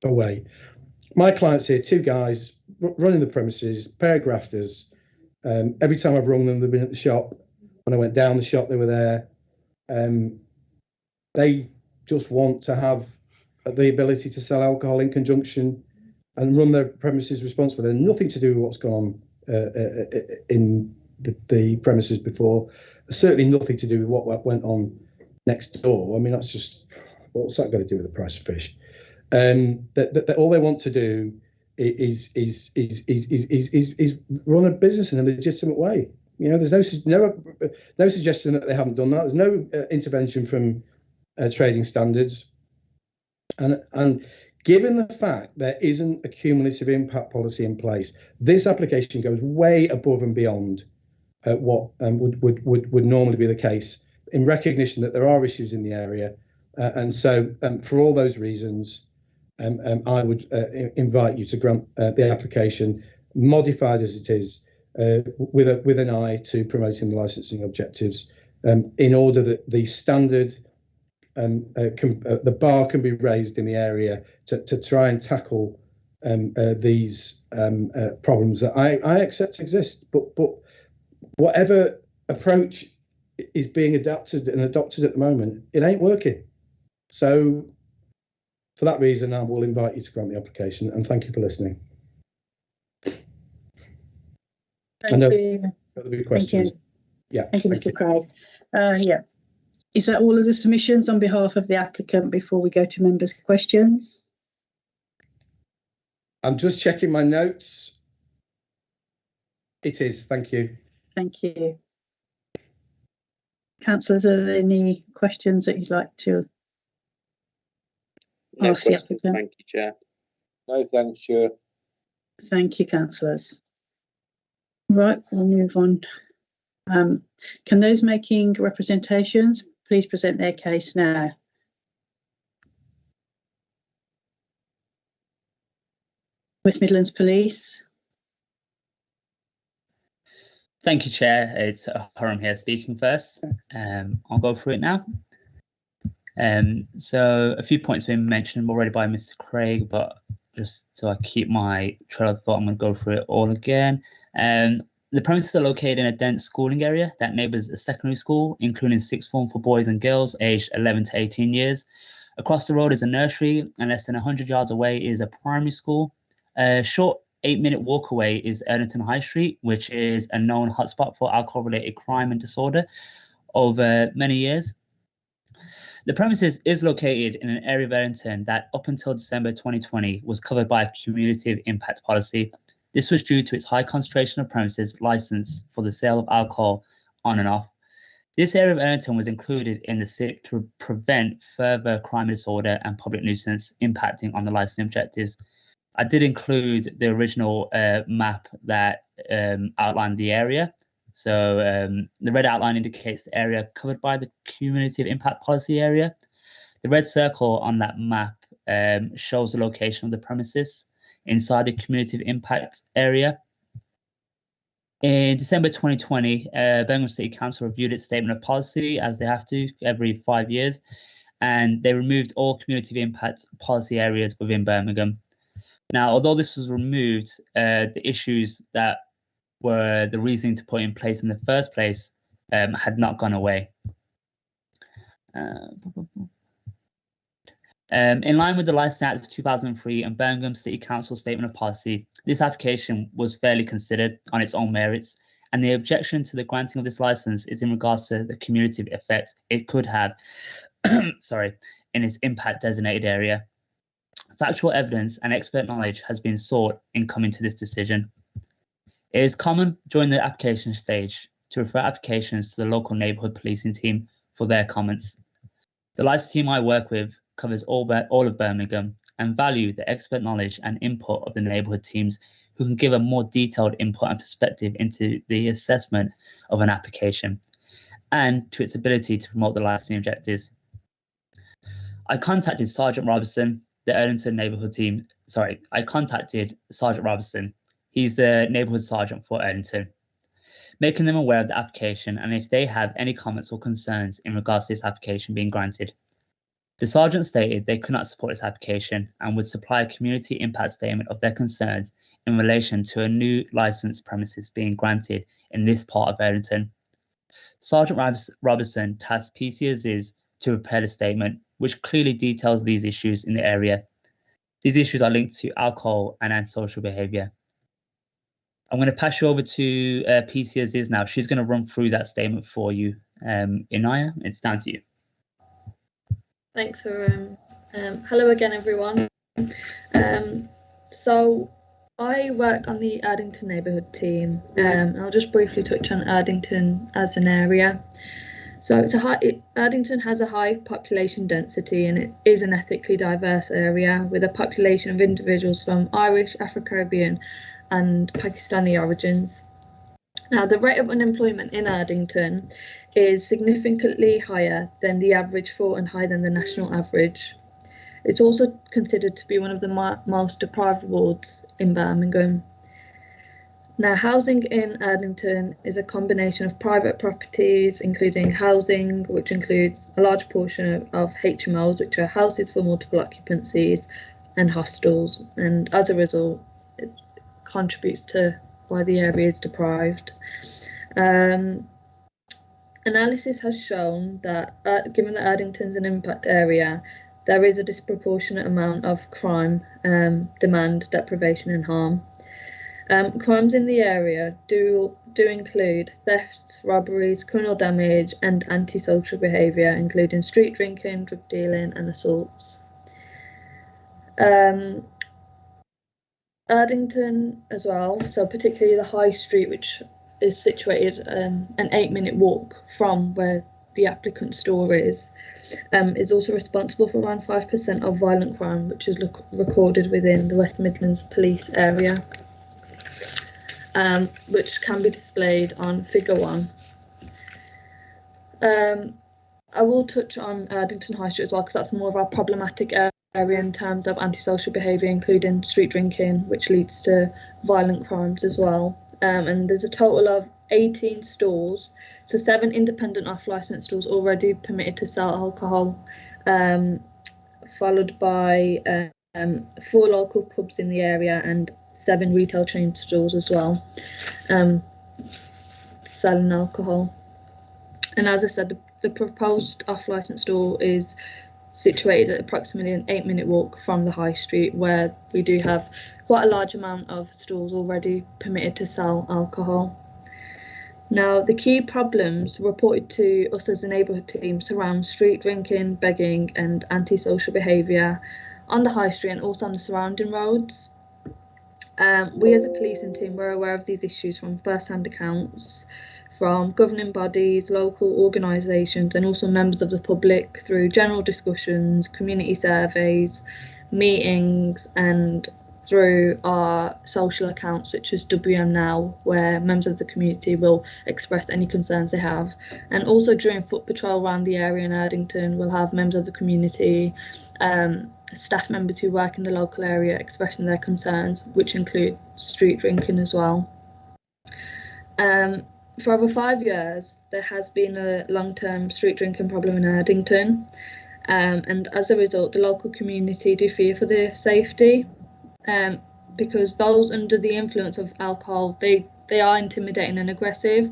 away. My clients here, two guys running the premises, pair of grafters. Every time I've rung them, they've been at the shop. When I went down the shop, they were there. They just want to have the ability to sell alcohol in conjunction and run their premises responsibly. They're nothing to do with what's gone on in the premises before. Certainly nothing to do with what went on next door. I mean, that's just, what's that got to do with the price of fish? That all they want to do is run a business in a legitimate way. You know, there's no suggestion that they haven't done that. There's no intervention from trading standards, and given the fact there isn't a cumulative impact policy in place, this application goes way above and beyond what would normally be the case, in recognition that there are issues in the area, and so for all those reasons, I would invite you to grant the application, modified as it is, with an eye to promoting the licensing objectives, in order that the standard, the bar can be raised in the area to try and tackle these problems that I accept exist. But whatever approach is being adopted at the moment, it ain't working. So for that reason, I will invite you to grant the application, and thank you for listening. Thank you. There'll be questions. Thank you. Yeah. Thank you, Mr. Craig. Yeah. Is that all of the submissions on behalf of the applicant before we go to members' questions? I'm just checking my notes. It is. Thank you. Thank you. Councillors, are there any questions that you'd like to ask the applicant? Thank you, Chair. No, thanks, Chair. Thank you, councillors. Right, we'll move on. Can those making representations please present their case now? West Midlands Police. Thank you, Chair. It's Hiram here speaking first. I'll go through it now. So a few points have been mentioned already by Mr. Craig, but just so I keep my trail of thought, I'm going to go through it all again. The premises are located in a dense schooling area that neighbours a secondary school, including sixth form for boys and girls aged 11 to 18 years. Across the road is a nursery, and less than 100 yards away is a primary school. A short 8-minute walk away is Erdington High Street, which is a known hotspot for alcohol-related crime and disorder over many years. The premises is located in an area of Erdington that up until December 2020 was covered by a cumulative impact policy. This was due to its high concentration of premises licensed for the sale of alcohol on and off. This area of Erdington was included in the SIP to prevent further crime and disorder and public nuisance impacting on the licensing objectives. I did include the original map that outlined the area. So the red outline indicates the area covered by the cumulative impact policy area. The red circle on that map shows the location of the premises inside the cumulative impact area. In December 2020, Birmingham City Council reviewed its statement of policy, as they have to every 5 years, and they removed all cumulative impact policy areas within Birmingham. Now, although this was removed, the issues that were the reasoning to put in place in the first place had not gone away. In line with the Licensing Act of 2003 and Birmingham City Council Statement of Policy, this application was fairly considered on its own merits, and the objection to the granting of this license is in regards to the cumulative effect it could have in its impact designated area. Factual evidence and expert knowledge has been sought in coming to this decision. It is common during the application stage to refer applications to the local neighbourhood policing team for their comments. The license team I work with covers all of Birmingham and value the expert knowledge and input of the neighbourhood teams who can give a more detailed input and perspective into the assessment of an application and to its ability to promote the licensing objectives. I contacted Sergeant Robertson, the Erdington neighbourhood team. I contacted Sergeant Robertson. He's the neighbourhood sergeant for Erdington, making them aware of the application and if they have any comments or concerns in regards to this application being granted. The sergeant stated they could not support this application and would supply a community impact statement of their concerns in relation to a new licensed premises being granted in this part of Erdington. Sergeant Robertson tasked PCSs to prepare the statement, which clearly details these issues in the area. These issues are linked to alcohol and antisocial behaviour. I'm going to pass you over to PCSs now. She's going to run through that statement for you. Inaya, it's down to you. Thanks for hello again, everyone. So I work on the Erdington neighbourhood team. I'll just briefly touch on Erdington as an area. So Erdington has a high population density and it is an ethnically diverse area with a population of individuals from Irish, Afro-Caribbean and Pakistani origins. Now, the rate of unemployment in Erdington is significantly higher than the average for and higher than the national average. It's also considered to be one of the most deprived wards in Birmingham. Now, housing in Erdington is a combination of private properties, including housing, which includes a large portion of HMOs, which are houses for multiple occupancies, and hostels. And as a result, it contributes to why the area is deprived. Analysis has shown that given that Erdington's an impact area, there is a disproportionate amount of crime, demand, deprivation and harm. Crimes in the area do include thefts, robberies, criminal damage and antisocial behaviour, including street drinking, drug dealing and assaults. Erdington as well, so particularly the High Street, which is situated an 8-minute walk from where the applicant's store is also responsible for around 5% of violent crime, which is recorded within the West Midlands police area, which can be displayed on figure 1. I will touch on Erdington High Street as well, because that's more of our problematic area in terms of antisocial behaviour, including street drinking, which leads to violent crimes as well. And there's a total of 18 stores, so 7 independent off-licence stores already permitted to sell alcohol, followed by 4 local pubs in the area and 7 retail chain stores as well, selling alcohol. And as I said, the proposed off-licence store is situated at approximately an 8-minute walk from the High Street, where we do have quite a large amount of stores already permitted to sell alcohol. Now, the key problems reported to us as a neighbourhood team surround street drinking, begging and antisocial behaviour on the High Street and also on the surrounding roads. We as a policing team were aware of these issues from first-hand accounts from governing bodies, local organisations and also members of the public through general discussions, community surveys, meetings and through our social accounts such as WM Now, where members of the community will express any concerns they have. And also during foot patrol around the area in Erdington, we'll have members of the community, staff members who work in the local area expressing their concerns, which include street drinking as well. For over 5 years, there has been a long-term street drinking problem in Erdington, and as a result, the local community do fear for their safety, because those under the influence of alcohol, they are intimidating and aggressive,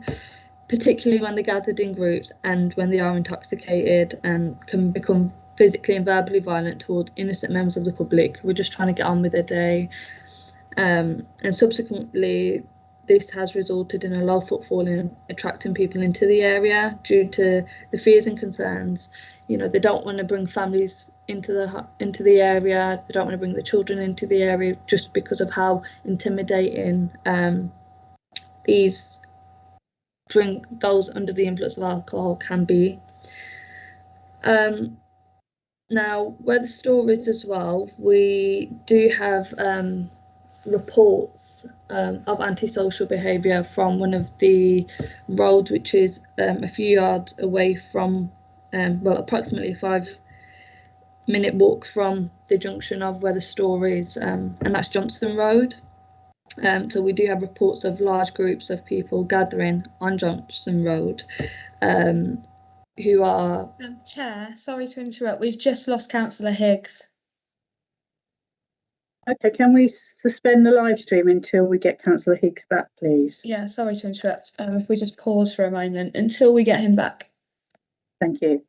particularly when they're gathered in groups and when they are intoxicated, and can become physically and verbally violent towards innocent members of the public who are just trying to get on with their day. And subsequently, this has resulted in a low footfall in attracting people into the area due to the fears and concerns. You know, they don't want to bring families into the area. They don't want to bring the children into the area just because of how intimidating those under the influence of alcohol can be. Now, where the store is as well, we do have reports of antisocial behaviour from one of the roads, which is a few yards away from, well, approximately a 5-minute walk from the junction of where the store is, and that's Johnson Road. So we do have reports of large groups of people gathering on Johnson Road, who are... Chair, sorry to interrupt. We've just lost Councillor Higgs. Okay, can we suspend the live stream until we get Councillor Higgs back, please? Yeah, sorry to interrupt. If we just pause for a moment until we get him back. Thank you.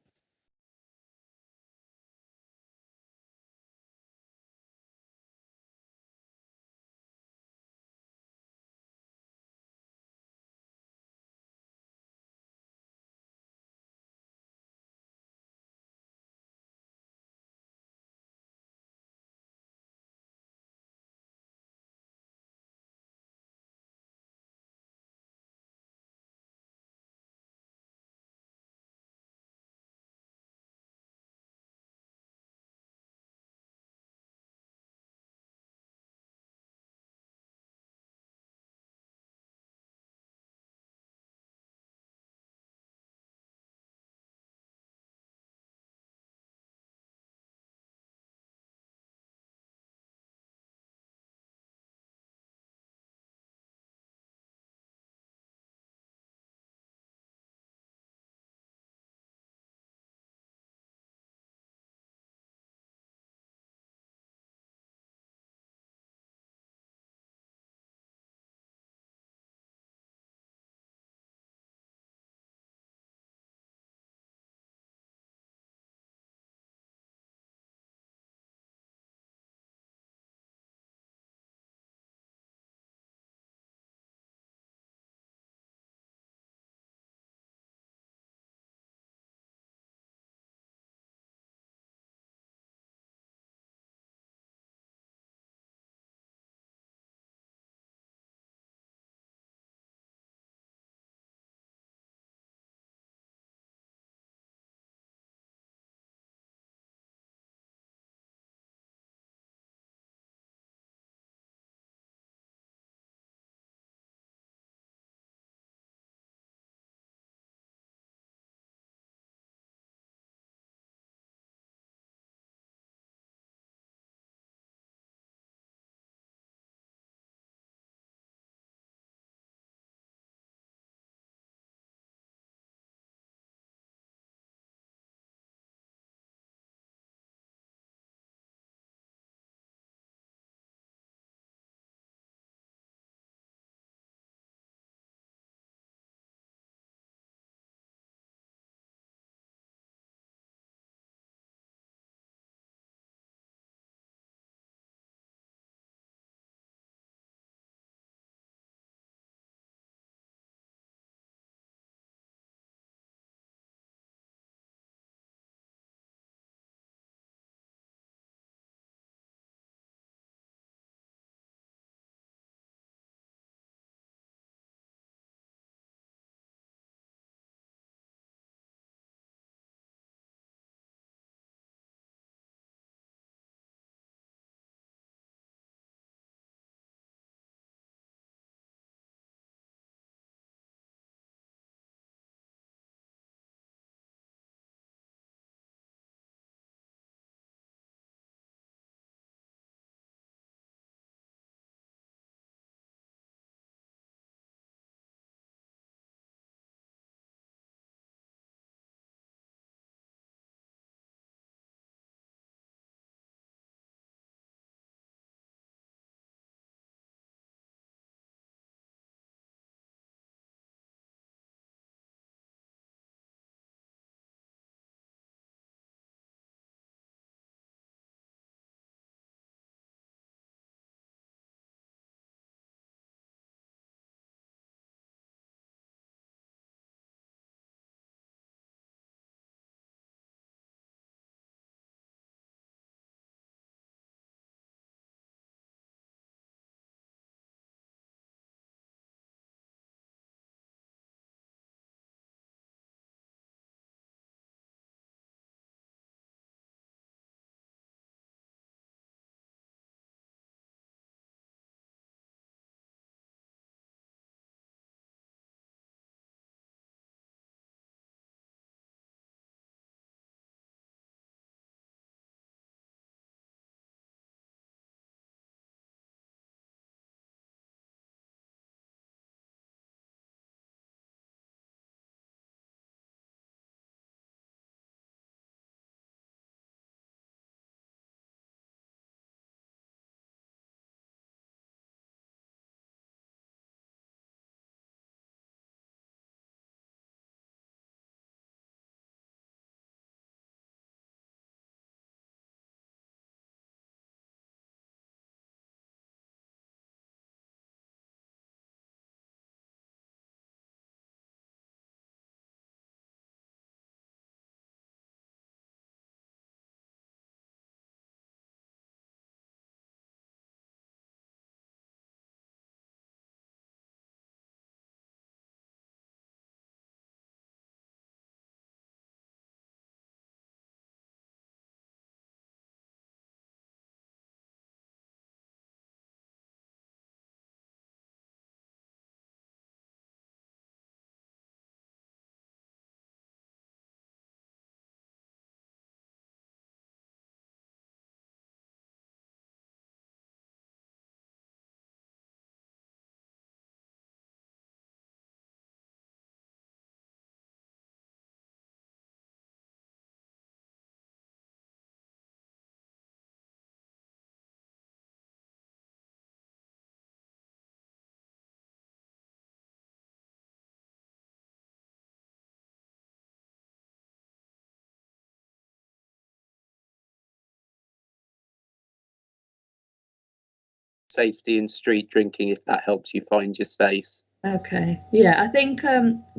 safety in street drinking, if that helps you find your space. Okay, yeah, I think,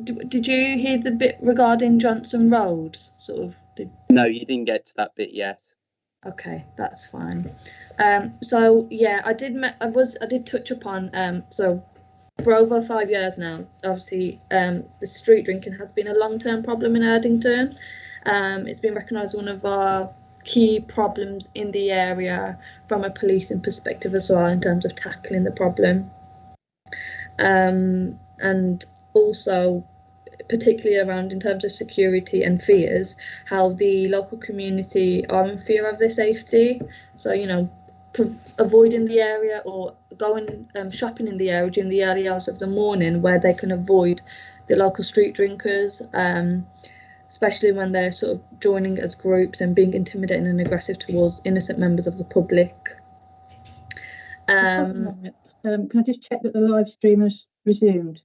did you hear the bit regarding Johnson Road, sort of? No, you didn't get to that bit yet. Okay, that's fine. So yeah, I did touch upon, so for over 5 years now, obviously, the street drinking has been a long-term problem in Erdington. It's been recognised one of our key problems in the area from a policing perspective as well, in terms of tackling the problem. And also, particularly around in terms of security and fears, how the local community are in fear of their safety. So, you know, avoiding the area or going shopping in the area during the early hours of the morning, where they can avoid the local street drinkers, especially when they're sort of joining as groups and being intimidating and aggressive towards innocent members of the public. Can I just check that the live stream has resumed?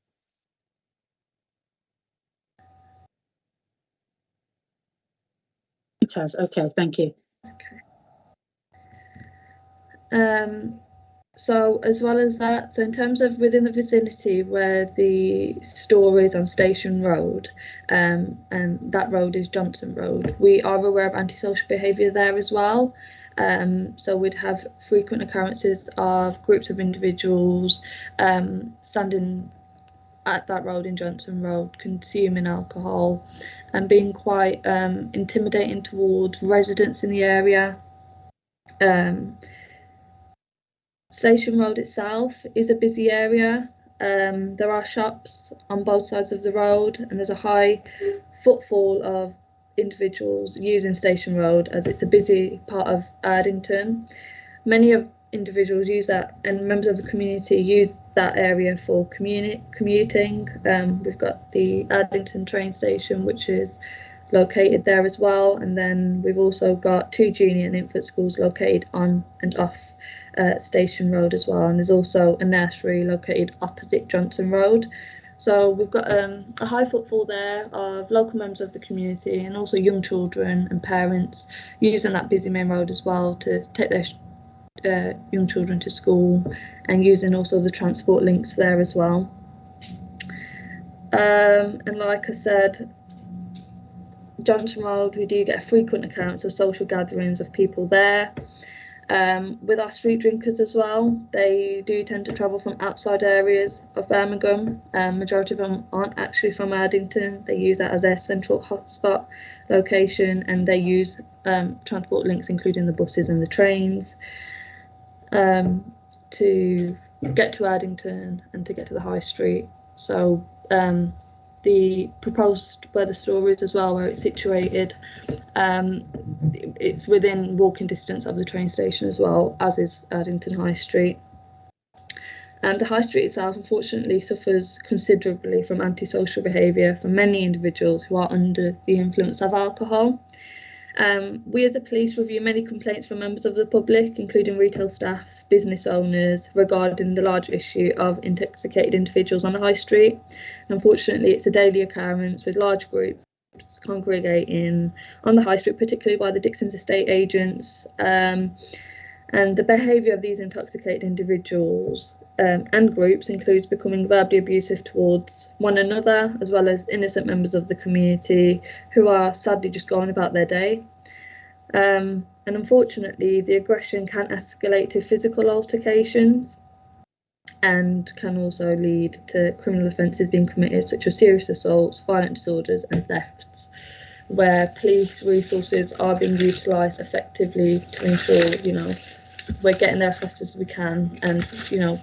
It has. Okay, thank you. Okay. So as well as that, so in terms of within the vicinity where the store is on Station Road, and that road is Johnson Road, we are aware of antisocial behaviour there as well. So we'd have frequent occurrences of groups of individuals standing at that road in Johnson Road, consuming alcohol and being quite intimidating towards residents in the area. Station Road itself is a busy area. There are shops on both sides of the road, and there's a high footfall of individuals using Station Road, as it's a busy part of Erdington. Many of individuals use that, and members of the community use that area for commuting. We've got the Erdington train station, which is located there as well, and then we've also got 2 junior and infant schools located on and off Station Road as well, and there's also a nursery located opposite Johnson Road. So we've got a high footfall there of local members of the community, and also young children and parents using that busy main road as well to take their young children to school, and using also the transport links there as well. And like I said, Johnson Road, we do get frequent accounts of social gatherings of people there. With our street drinkers as well, they do tend to travel from outside areas of Birmingham. Majority of them aren't actually from Erdington. They use that as their central hotspot location, and they use transport links, including the buses and the trains, to get to Erdington and to get to the high street. So the proposed where the store is as well, where it's situated, it's within walking distance of the train station as well, as is Erdington High Street. The High Street itself, unfortunately, suffers considerably from antisocial behaviour from many individuals who are under the influence of alcohol. We as a police review many complaints from members of the public, including retail staff, business owners, regarding the large issue of intoxicated individuals on the high street. Unfortunately, it's a daily occurrence, with large groups congregating on the high street, particularly by the Dixon's estate agents. And the behaviour of these intoxicated individuals and groups includes becoming verbally abusive towards one another, as well as innocent members of the community who are sadly just going about their day. And unfortunately, the aggression can escalate to physical altercations and can also lead to criminal offences being committed, such as serious assaults, violent disorders and thefts, where police resources are being utilised effectively to ensure, you know, we're getting there as fast as we can, and, you know,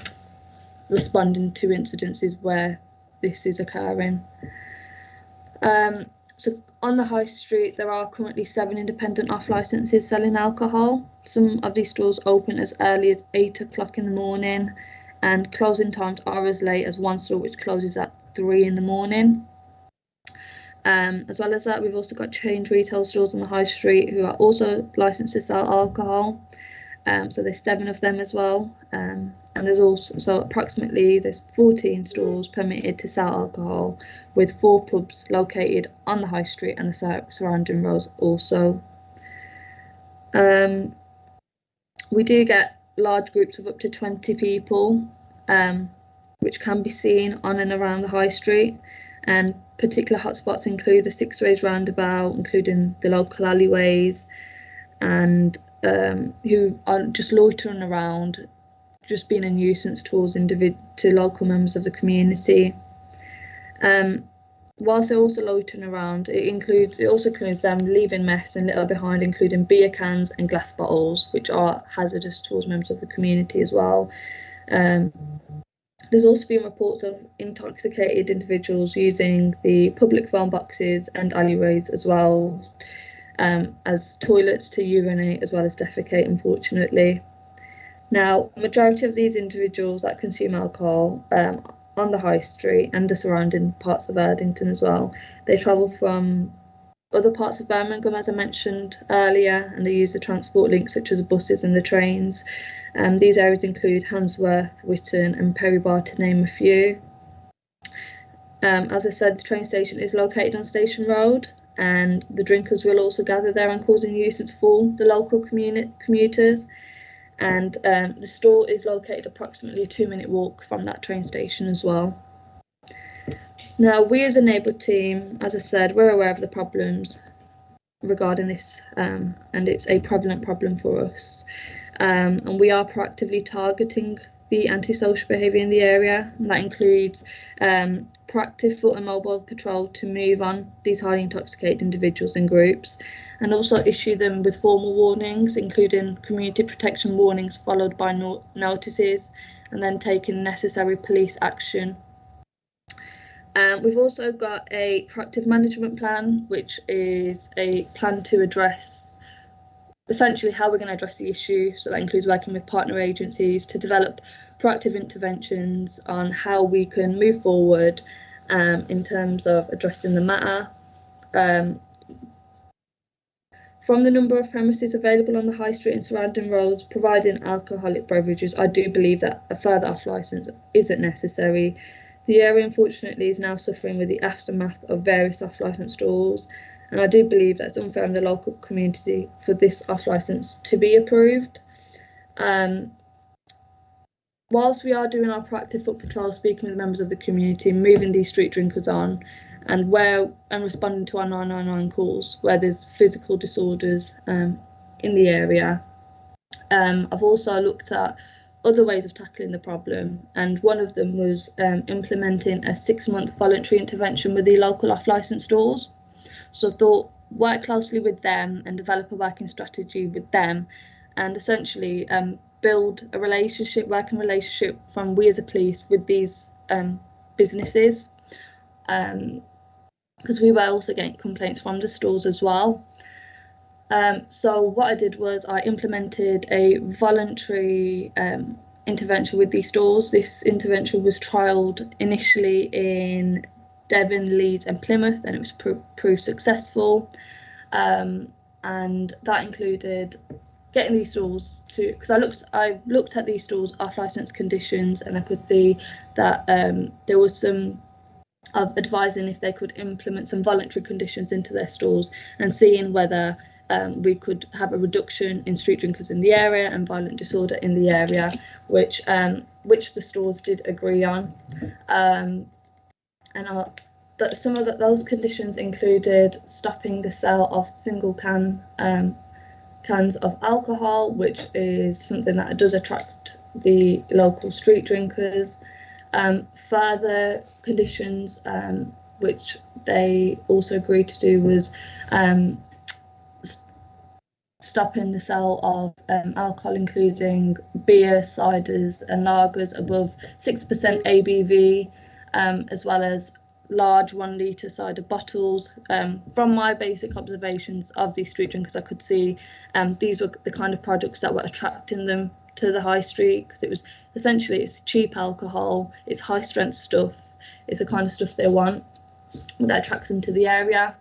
responding to incidences where this is occurring. So on the high street, there are currently 7 independent off licences selling alcohol. Some of these stores open as early as 8 o'clock in the morning, and closing times are as late as one store which closes at 3 in the morning. As well as that, we've also got chain retail stores on the high street who are also licensed to sell alcohol. So there's 7 of them as well. And there's also approximately there's 14 stores permitted to sell alcohol, with 4 pubs located on the high street and the surrounding roads also. We do get large groups of up to 20 people, which can be seen on and around the high street. And particular hotspots include the Six Ways roundabout, including the local alleyways, and who are just loitering around, just being a nuisance towards to local members of the community. Whilst they're also loitering around, it also includes them leaving mess and litter behind, including beer cans and glass bottles, which are hazardous towards members of the community as well. There's also been reports of intoxicated individuals using the public phone boxes and alleyways as well as toilets to urinate as well as defecate, unfortunately. Now, majority of these individuals that consume alcohol on the high street and the surrounding parts of Erdington as well, they travel from other parts of Birmingham, as I mentioned earlier, and they use the transport links such as the buses and the trains. These areas include Handsworth, Witton and Perry Bar, to name a few. As I said, the train station is located on Station Road, and the drinkers will also gather there and cause a nuisance for the local commuters. And the store is located approximately a 2-minute walk from that train station as well. Now, we as a neighbourhood team, as I said, we're aware of the problems regarding this, and it's a prevalent problem for us. And we are proactively targeting the antisocial behaviour in the area, and that includes proactive foot and mobile patrol to move on these highly intoxicated individuals and groups, and also issue them with formal warnings, including community protection warnings followed by notices, and then taking necessary police action. We've also got a proactive management plan, which is a plan to address essentially how we're going to address the issue. So that includes working with partner agencies to develop proactive interventions on how we can move forward in terms of addressing the matter. From the number of premises available on the high street and surrounding roads providing alcoholic beverages, I do believe that a further off licence isn't necessary. The area, unfortunately, is now suffering with the aftermath of various off-licence stores, and I do believe that it's unfair on the local community for this off-licence to be approved. Whilst we are doing our proactive foot patrol, speaking with members of the community, moving these street drinkers on, and responding to our 999 calls where there's physical disorders in the area, I've also looked at other ways of tackling the problem, and one of them was implementing a 6-month voluntary intervention with the local off-licence stores. So I thought, work closely with them and develop a working strategy with them, and essentially build a working relationship from we as a police with these businesses, because we were also getting complaints from the stores as well. So what I did was I implemented a voluntary intervention with these stores. This intervention was trialled initially in Devon, Leeds and Plymouth, and it was proved successful. And that included getting these stores to, because I looked at these stores off licence conditions, and I could see that there was some of advising if they could implement some voluntary conditions into their stores, and seeing whether we could have a reduction in street drinkers in the area and violent disorder in the area, which the stores did agree on. Some of those conditions included stopping the sale of single cans of alcohol, which is something that does attract the local street drinkers. Further conditions which they also agreed to do was stopping the sale of alcohol, including beer, ciders and lagers above 6% ABV, as well as large 1 litre cider bottles. From my basic observations of these street drinkers, I could see these were the kind of products that were attracting them to the high street, because it was essentially, it's cheap alcohol, it's high strength stuff, it's the kind of stuff they want that attracts them to the area.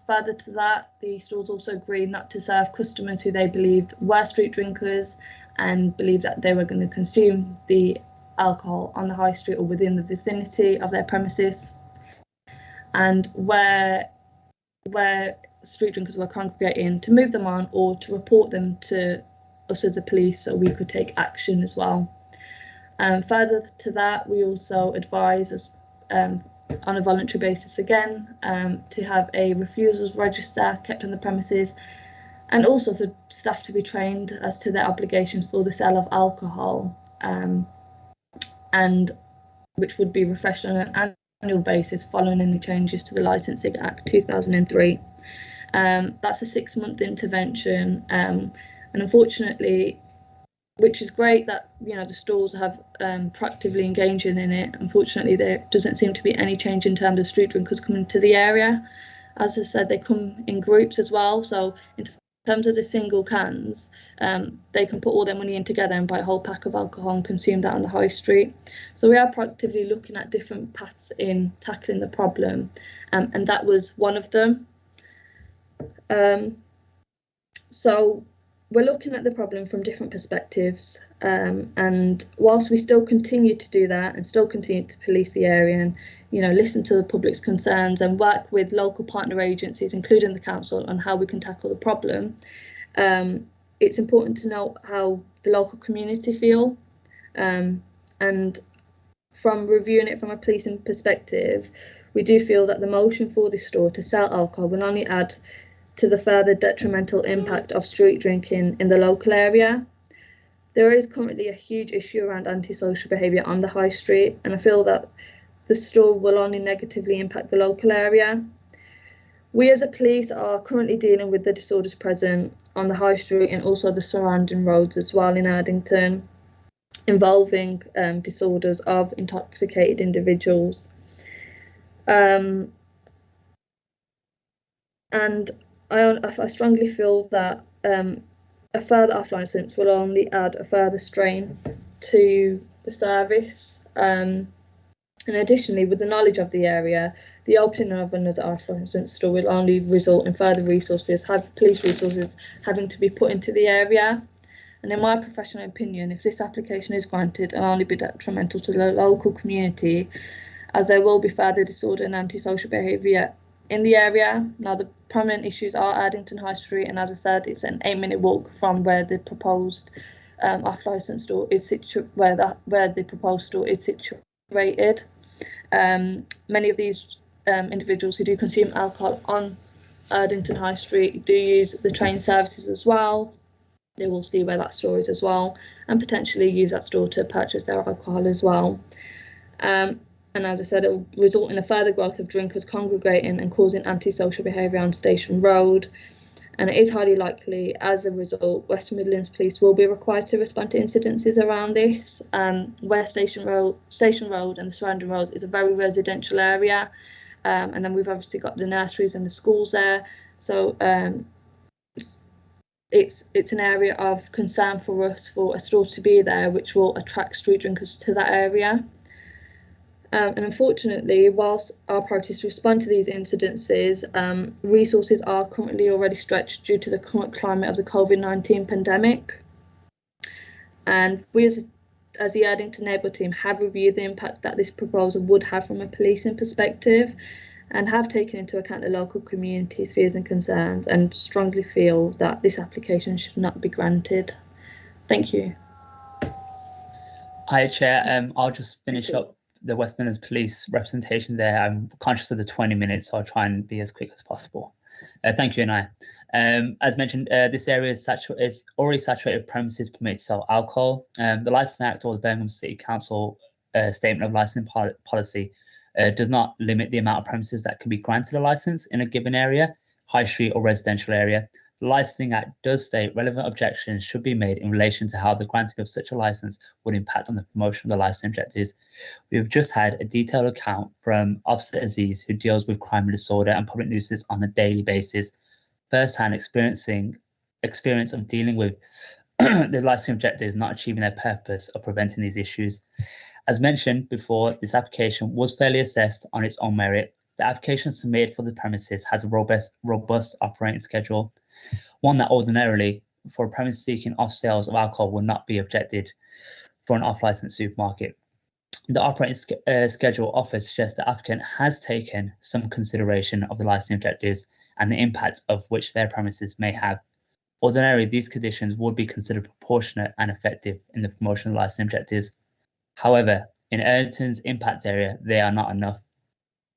Further to that, the stores also agreed not to serve customers who they believed were street drinkers and believed that they were going to consume the alcohol on the high street or within the vicinity of their premises. And where street drinkers were congregating, to move them on or to report them to us as a police so we could take action as well. Further to that, we also advise us on a voluntary basis again to have a refusals register kept on the premises, and also for staff to be trained as to their obligations for the sale of alcohol, and which would be refreshed on an annual basis following any changes to the Licensing Act 2003. That's a 6-month intervention, and unfortunately, which is great that the stores have proactively engaging in it. Unfortunately, there doesn't seem to be any change in terms of street drinkers coming to the area. As I said, they come in groups as well. So in terms of the single cans, they can put all their money in together and buy a whole pack of alcohol and consume that on the high street. So we are proactively looking at different paths in tackling the problem, and that was one of them. So we're looking at the problem from different perspectives, and whilst we still continue to do that and still continue to police the area and listen to the public's concerns and work with local partner agencies, including the council, on how we can tackle the problem, it's important to know how the local community feel, and from reviewing it from a policing perspective, we do feel that the motion for this store to sell alcohol will only add to the further detrimental impact of street drinking in the local area. There is currently a huge issue around antisocial behaviour on the high street, and I feel that the store will only negatively impact the local area. We as a police are currently dealing with the disorders present on the high street and also the surrounding roads as well in Erdington, involving disorders of intoxicated individuals. And I strongly feel that a further off licence will only add a further strain to the service. And additionally, with the knowledge of the area, the opening of another off licence store will only result in further police resources having to be put into the area. And in my professional opinion, if this application is granted, it'll only be detrimental to the local community, as there will be further disorder and antisocial behaviour in the area. Now, the prominent issues are Erdington High Street, and as I said, it's an 8-minute walk from where the proposed off-licence store is where the proposed store is situated. Many of these individuals who do consume alcohol on Erdington High Street do use the train services as well. They will see where that store is as well, and potentially use that store to purchase their alcohol as well. And as I said, it will result in a further growth of drinkers congregating and causing antisocial behaviour on Station Road. And it is highly likely, as a result, West Midlands Police will be required to respond to incidences around this, where Station Road and the surrounding roads is a very residential area. And then we've obviously got the nurseries and the schools there. So it's an area of concern for us for a store to be there, which will attract street drinkers to that area. And unfortunately, whilst our priority is to respond to these incidences, resources are currently already stretched due to the current climate of the COVID-19 pandemic. And we as the Erdington Neighbourhood team have reviewed the impact that this proposal would have from a policing perspective, and have taken into account the local community's fears and concerns, and strongly feel that this application should not be granted. Thank you. Hi, Chair. I'll just finish up the West Midlands Police representation there. I'm conscious of the 20 minutes, so I'll try and be as quick as possible. Thank you, Anai. As mentioned, this area is already saturated with premises permitted to sell alcohol. The Licensing Act or the Birmingham City Council Statement of Licensing Policy does not limit the amount of premises that can be granted a licence in a given area, high street or residential area. The Licensing Act does state relevant objections should be made in relation to how the granting of such a licence would impact on the promotion of the licensing objectives. We have just had a detailed account from Officer Aziz, who deals with crime and disorder and public nuisance on a daily basis, first-hand experience of dealing with the licensing objectives not achieving their purpose of preventing these issues. As mentioned before, this application was fairly assessed on its own merit. The application submitted for the premises has a robust operating schedule, one that ordinarily, for a premise seeking off sales of alcohol, would not be objected for an off-licence supermarket. The operating schedule offered suggests the applicant has taken some consideration of the licensing objectives and the impact of which their premises may have. Ordinarily, these conditions would be considered proportionate and effective in the promotion of licensing objectives. However, in Erdington's impact area, they are not enough.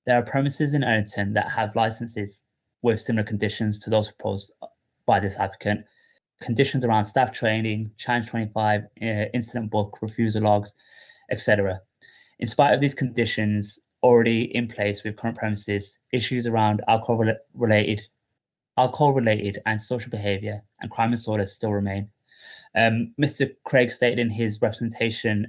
There are premises in Erdington that have licenses with similar conditions to those proposed by this applicant. Conditions around staff training, Challenge 25, incident book, refusal logs, etc. In spite of these conditions already in place with current premises, issues around alcohol-related and social behaviour and crime and disorder still remain. Mr. Craig stated in his representation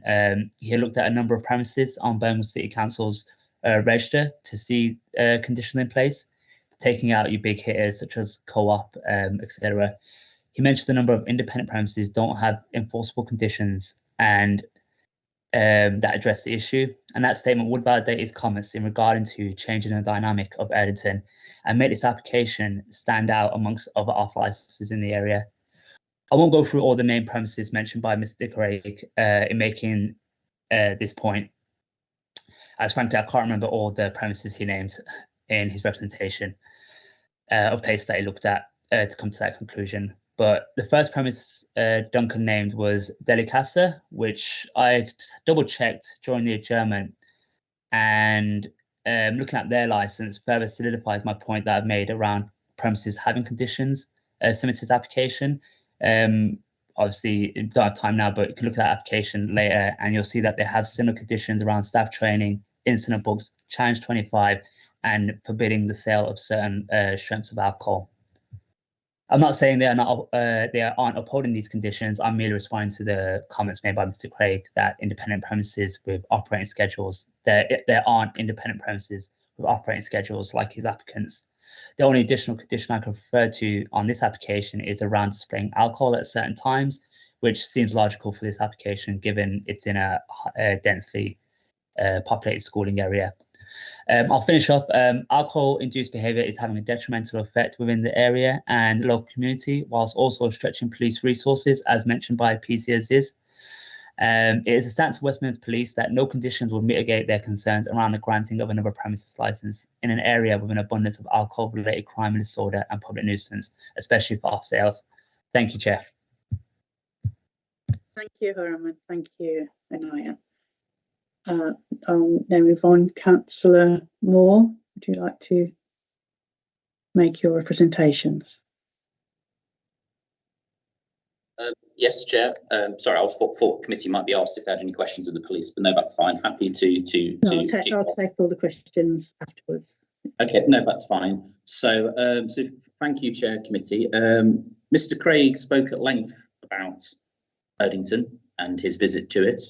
he looked at a number of premises on Birmingham City Council's register to see conditions in place, taking out your big hitters such as co-op, etc. He mentions a number of independent premises don't have enforceable conditions and that address the issue, and that statement would validate his comments in regarding to changing the dynamic of Erdington and make this application stand out amongst other off licenses in the area. I won't go through all the main premises mentioned by Mr. Craig in making this point, as frankly I can't remember all the premises he named in his representation of place that he looked at to come to that conclusion. But the first premise Duncan named was Delicasa, which I double checked during the adjournment, and looking at their license further solidifies my point that I've made around premises having conditions similar to his application. Obviously, you don't have time now, but you can look at that application later and you'll see that they have similar conditions around staff training, incident books, Challenge 25, and forbidding the sale of certain strengths of alcohol. I'm not saying they aren't upholding these conditions. I'm merely responding to the comments made by Mr. Craig that independent premises with operating schedules, there aren't independent premises with operating schedules like his applicants. The only additional condition I can refer to on this application is around displaying alcohol at certain times, which seems logical for this application given it's in a densely populated schooling area. I'll finish off. Alcohol-induced behaviour is having a detrimental effect within the area and the local community, whilst also stretching police resources, as mentioned by PCSs. It is a stance of West Midlands Police that no conditions will mitigate their concerns around the granting of another premises licence in an area with an abundance of alcohol-related crime and disorder and public nuisance, especially for off sales. Thank you, Chair. Thank you, Harman. Thank you, Anaya. I'll now move on. Councillor Moore, would you like to make your representations? Yes, Chair. Sorry, I thought committee might be asked if they had any questions of the police, but no, that's fine. Happy to. I'll take all the questions afterwards. Okay, no, that's fine. So, thank you, Chair Committee. Mr. Craig spoke at length about Erdington and his visit to it.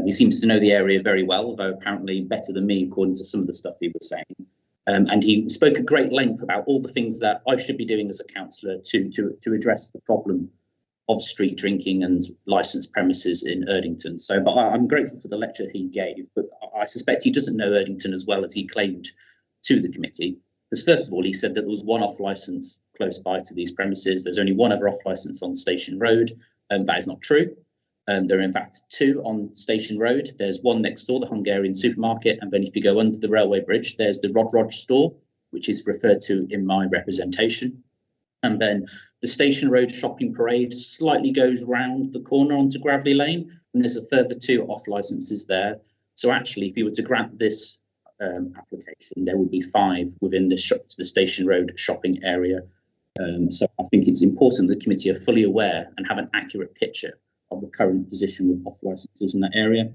He seems to know the area very well, although apparently better than me, according to some of the stuff he was saying. And he spoke at great length about all the things that I should be doing as a councillor to address the problem of street drinking and licensed premises in Erdington. So, but I'm grateful for the lecture he gave, but I suspect he doesn't know Erdington as well as he claimed to the committee. Because first of all, he said that there was one off licence close by to these premises. There's only one other off licence on Station Road. That is not true. There are in fact two on Station Road. There's one next door, the Hungarian supermarket, and then if you go under the railway bridge, there's the Rod store, which is referred to in my representation. And then the Station Road shopping parade slightly goes round the corner onto Gravelly Lane, and there's a further two off licences there. So actually, if you were to grant this application, there would be five within the Station Road shopping area. So I think it's important that the committee are fully aware and have an accurate picture of the current position with off licences in that area.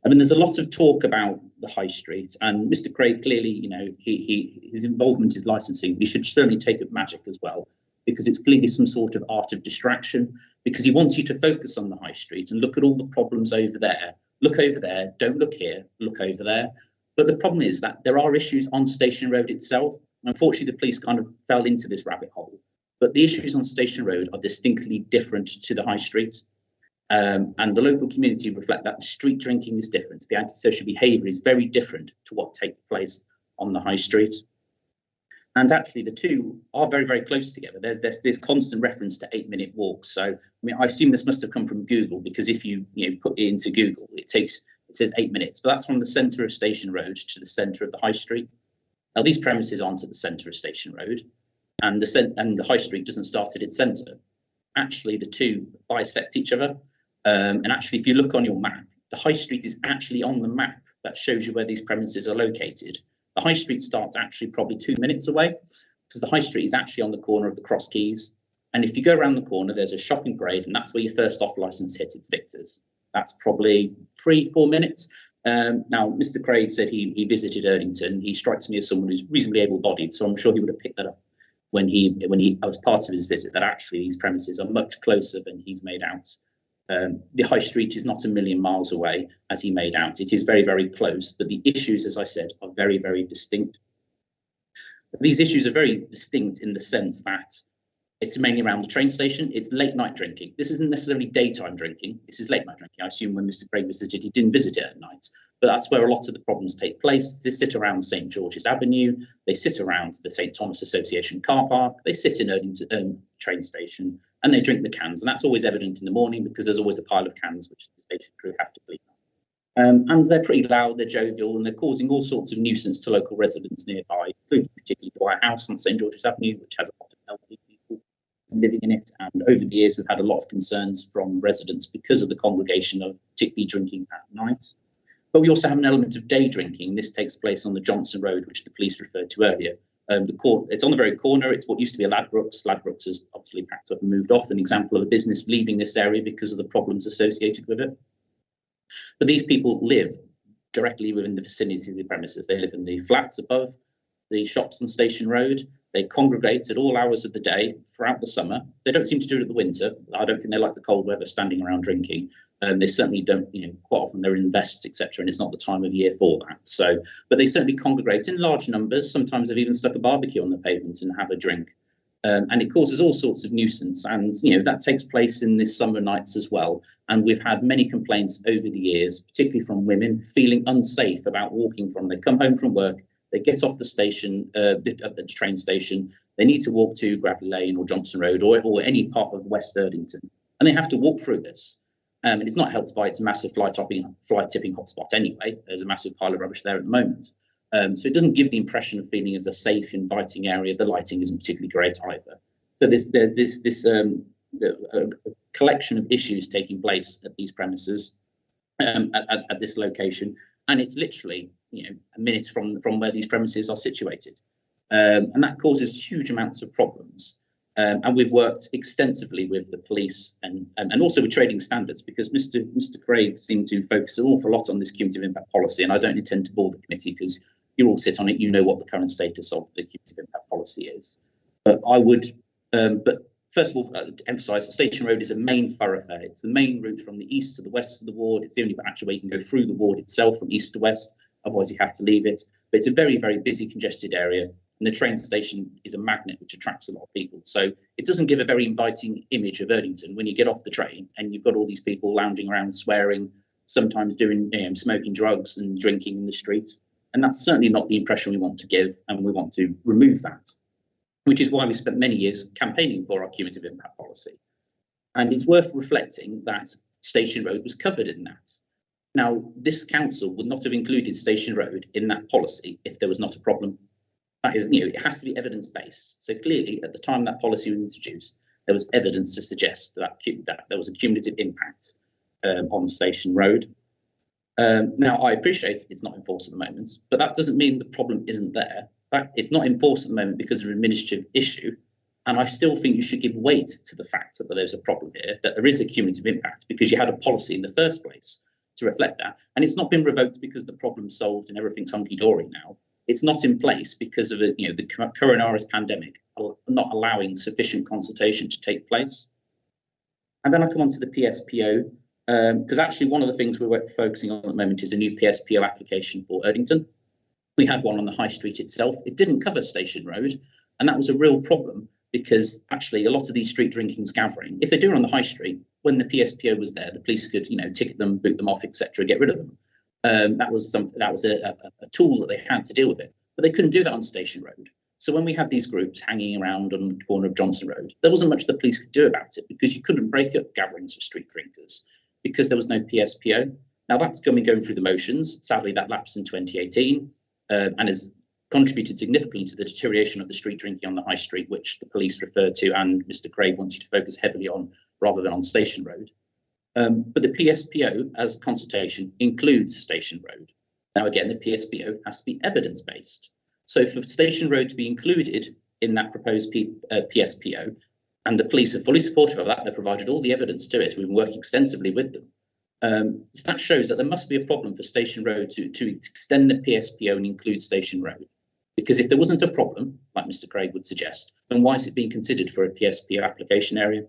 I mean, there's a lot of talk about the high street, and Mr. Craig clearly, you know, his involvement is licensing. We should certainly take up magic as well, because it's clearly some sort of art of distraction, because he wants you to focus on the high street and look at all the problems over there. Look over there, don't look here, look over there. But the problem is that there are issues on Station Road itself. Unfortunately, the police kind of fell into this rabbit hole. But the issues on Station Road are distinctly different to the high street. And the local community reflect that street drinking is different. The antisocial behaviour is very different to what takes place on the high street. And actually, the two are very, very close together. There's constant reference to 8-minute walks. So, I mean, I assume this must have come from Google, because if you put it into Google, it says 8 minutes. But that's from the centre of Station Road to the centre of the high street. Now, these premises aren't at the centre of Station Road, and the high street doesn't start at its centre. actually the two bisect each other. And actually, if you look on your map, the high street is actually on the map that shows you where these premises are located. The high street starts actually probably 2 minutes away, because the high street is actually on the corner of the Cross Keys. And if you go around the corner, there's a shopping parade, and that's where your first off license hit. It's Victor's. That's probably 3-4 minutes. Now, Mr. Craig said he visited Erdington. He strikes me as someone who's reasonably able-bodied, so I'm sure he would have picked that up when he as part of his visit, that actually these premises are much closer than he's made out. The high street is not a million miles away, as he made out. It is very, very close, but the issues, as I said, are very, very distinct. These issues are very distinct in the sense that it's mainly around the train station. It's late night drinking. This isn't necessarily daytime drinking. This is late night drinking. I assume when Mr. Craig visited, he didn't visit it at night, but that's where a lot of the problems take place. They sit around St. George's Avenue. They sit around the St. Thomas Association car park. They sit in Erdington train station, and they drink the cans. And that's always evident in the morning because there's always a pile of cans which the station crew have to clean up. And they're pretty loud, they're jovial, and they're causing all sorts of nuisance to local residents nearby, including particularly Dwight House on St. George's Avenue, which has a lot of elderly people living in it. And over the years, they've had a lot of concerns from residents because of the congregation of particularly drinking at night. But we also have an element of day drinking. This takes place on the Johnson Road, which the police referred to earlier. It's on the very corner. It's what used to be a Ladbrokes. Ladbrokes has obviously packed up and moved off, an example of a business leaving this area because of the problems associated with it. But these people live directly within the vicinity of the premises. They live in the flats above the shops on Station Road. They congregate at all hours of the day throughout the summer. They don't seem to do it in the winter. I don't think they like the cold weather standing around drinking. They certainly don't, quite often they're in vests, etc., and it's not the time of year for that. So, but they certainly congregate in large numbers. Sometimes they've even stuck a barbecue on the pavement and have a drink. And it causes all sorts of nuisance. And, that takes place in the summer nights as well. And we've had many complaints over the years, particularly from women feeling unsafe about walking from. They come home from work, they get off the station, at the train station, they need to walk to Gravelly Lane or Johnson Road or any part of West Erdington, and they have to walk through this. And it's not helped by its massive fly tipping hotspot anyway. There's a massive pile of rubbish there at the moment. So it doesn't give the impression of feeling as a safe, inviting area. The lighting isn't particularly great either. So there's this collection of issues taking place at these premises, at this location, and it's literally a minute from where these premises are situated, and that causes huge amounts of problems. And we've worked extensively with the police and also with trading standards, because Mr. Craig seemed to focus an awful lot on this cumulative impact policy, and I don't intend to bore the committee because you all sit on it, you know what the current status of the cumulative impact policy is. But I would, but first of all, emphasise the Station Road is a main thoroughfare. It's the main route from the east to the west of the ward. It's the only actual way you can go through the ward itself from east to west. Otherwise, you have to leave it. But it's a very, very busy, congested area. And the train station is a magnet which attracts a lot of people. So it doesn't give a very inviting image of Erdington when you get off the train and you've got all these people lounging around, swearing, sometimes doing smoking drugs and drinking in the street. And that's certainly not the impression we want to give, and we want to remove that, which is why we spent many years campaigning for our cumulative impact policy. And it's worth reflecting that Station Road was covered in that. Now, this council would not have included Station Road in that policy if there was not a problem. That is, it has to be evidence-based. So clearly, at the time that policy was introduced, there was evidence to suggest that there was a cumulative impact on Station Road. Now, I appreciate it's not enforced at the moment, but that doesn't mean the problem isn't there. It's not enforced at the moment because of an administrative issue. And I still think you should give weight to the fact that there's a problem here, that there is a cumulative impact because you had a policy in the first place to reflect that. And it's not been revoked because the problem's solved and everything's hunky-dory now. It's not in place because of the coronavirus pandemic not allowing sufficient consultation to take place. And then I come on to the PSPO, because actually one of the things we're focusing on at the moment is a new PSPO application for Erdington. We had one on the high street itself. It didn't cover Station Road, and that was a real problem because actually a lot of these street drinking's gathering, if they do it on the high street, when the PSPO was there, the police could, ticket them, boot them off, etc., get rid of them. That was a tool that they had to deal with it, but they couldn't do that on Station Road. So when we had these groups hanging around on the corner of Johnson Road, there wasn't much the police could do about it because you couldn't break up gatherings of street drinkers because there was no PSPO. Now that's going through the motions. Sadly, that lapsed in 2018 and has contributed significantly to the deterioration of the street drinking on the high street, which the police referred to and Mr. Craig wants you to focus heavily on rather than on Station Road. But the PSPO as consultation includes Station Road. Now, again, the PSPO has to be evidence-based. So for Station Road to be included in that proposed PSPO, and the police are fully supportive of that, they provided all the evidence to it, we've been working extensively with them. That shows that there must be a problem for Station Road to extend the PSPO and include Station Road. Because if there wasn't a problem, like Mr. Craig would suggest, then why is it being considered for a PSPO application area?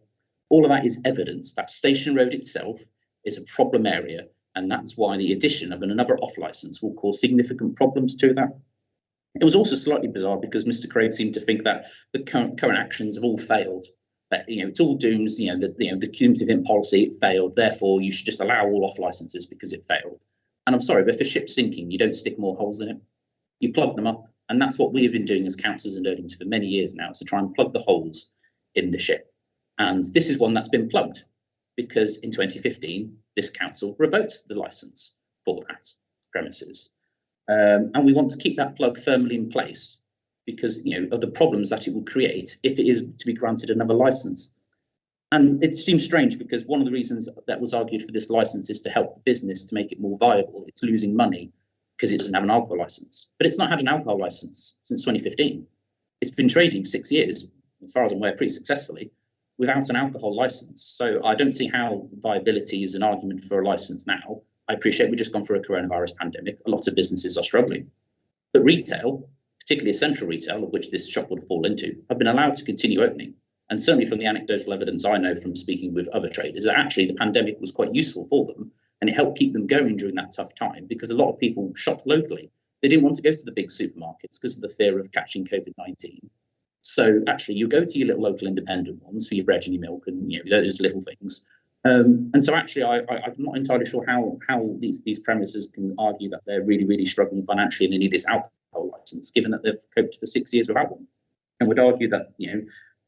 All of that is evidence that Station Road itself is a problem area, and that's why the addition of another off licence will cause significant problems to that. It was also slightly bizarre because Mr. Craig seemed to think that the current actions have all failed. That it's all doomed. The cumulative in policy it failed. Therefore, you should just allow all off licences because it failed. And I'm sorry, but if a ship's sinking, you don't stick more holes in it. You plug them up, and that's what we have been doing as councillors in Erdington for many years now, to try and plug the holes in the ship. And this is one that's been plugged because in 2015, this council revoked the licence for that premises. And we want to keep that plug firmly in place because of the problems that it will create if it is to be granted another licence. And it seems strange because one of the reasons that was argued for this licence is to help the business to make it more viable. It's losing money because it doesn't have an alcohol licence, but it's not had an alcohol licence since 2015. It's been trading 6 years, as far as I'm aware, pretty successfully, without an alcohol licence. So I don't see how viability is an argument for a licence now. I appreciate we've just gone through a coronavirus pandemic. A lot of businesses are struggling. But retail, particularly essential retail, of which this shop would fall into, have been allowed to continue opening. And certainly from the anecdotal evidence I know from speaking with other traders, that actually the pandemic was quite useful for them and it helped keep them going during that tough time because a lot of people shopped locally. They didn't want to go to the big supermarkets because of the fear of catching COVID-19. So actually you go to your little local independent ones for your bread and your milk and those little things. And so actually I'm not entirely sure how these premises can argue that they're really, really struggling financially and they need this alcohol licence, given that they've coped for 6 years without one. And would argue that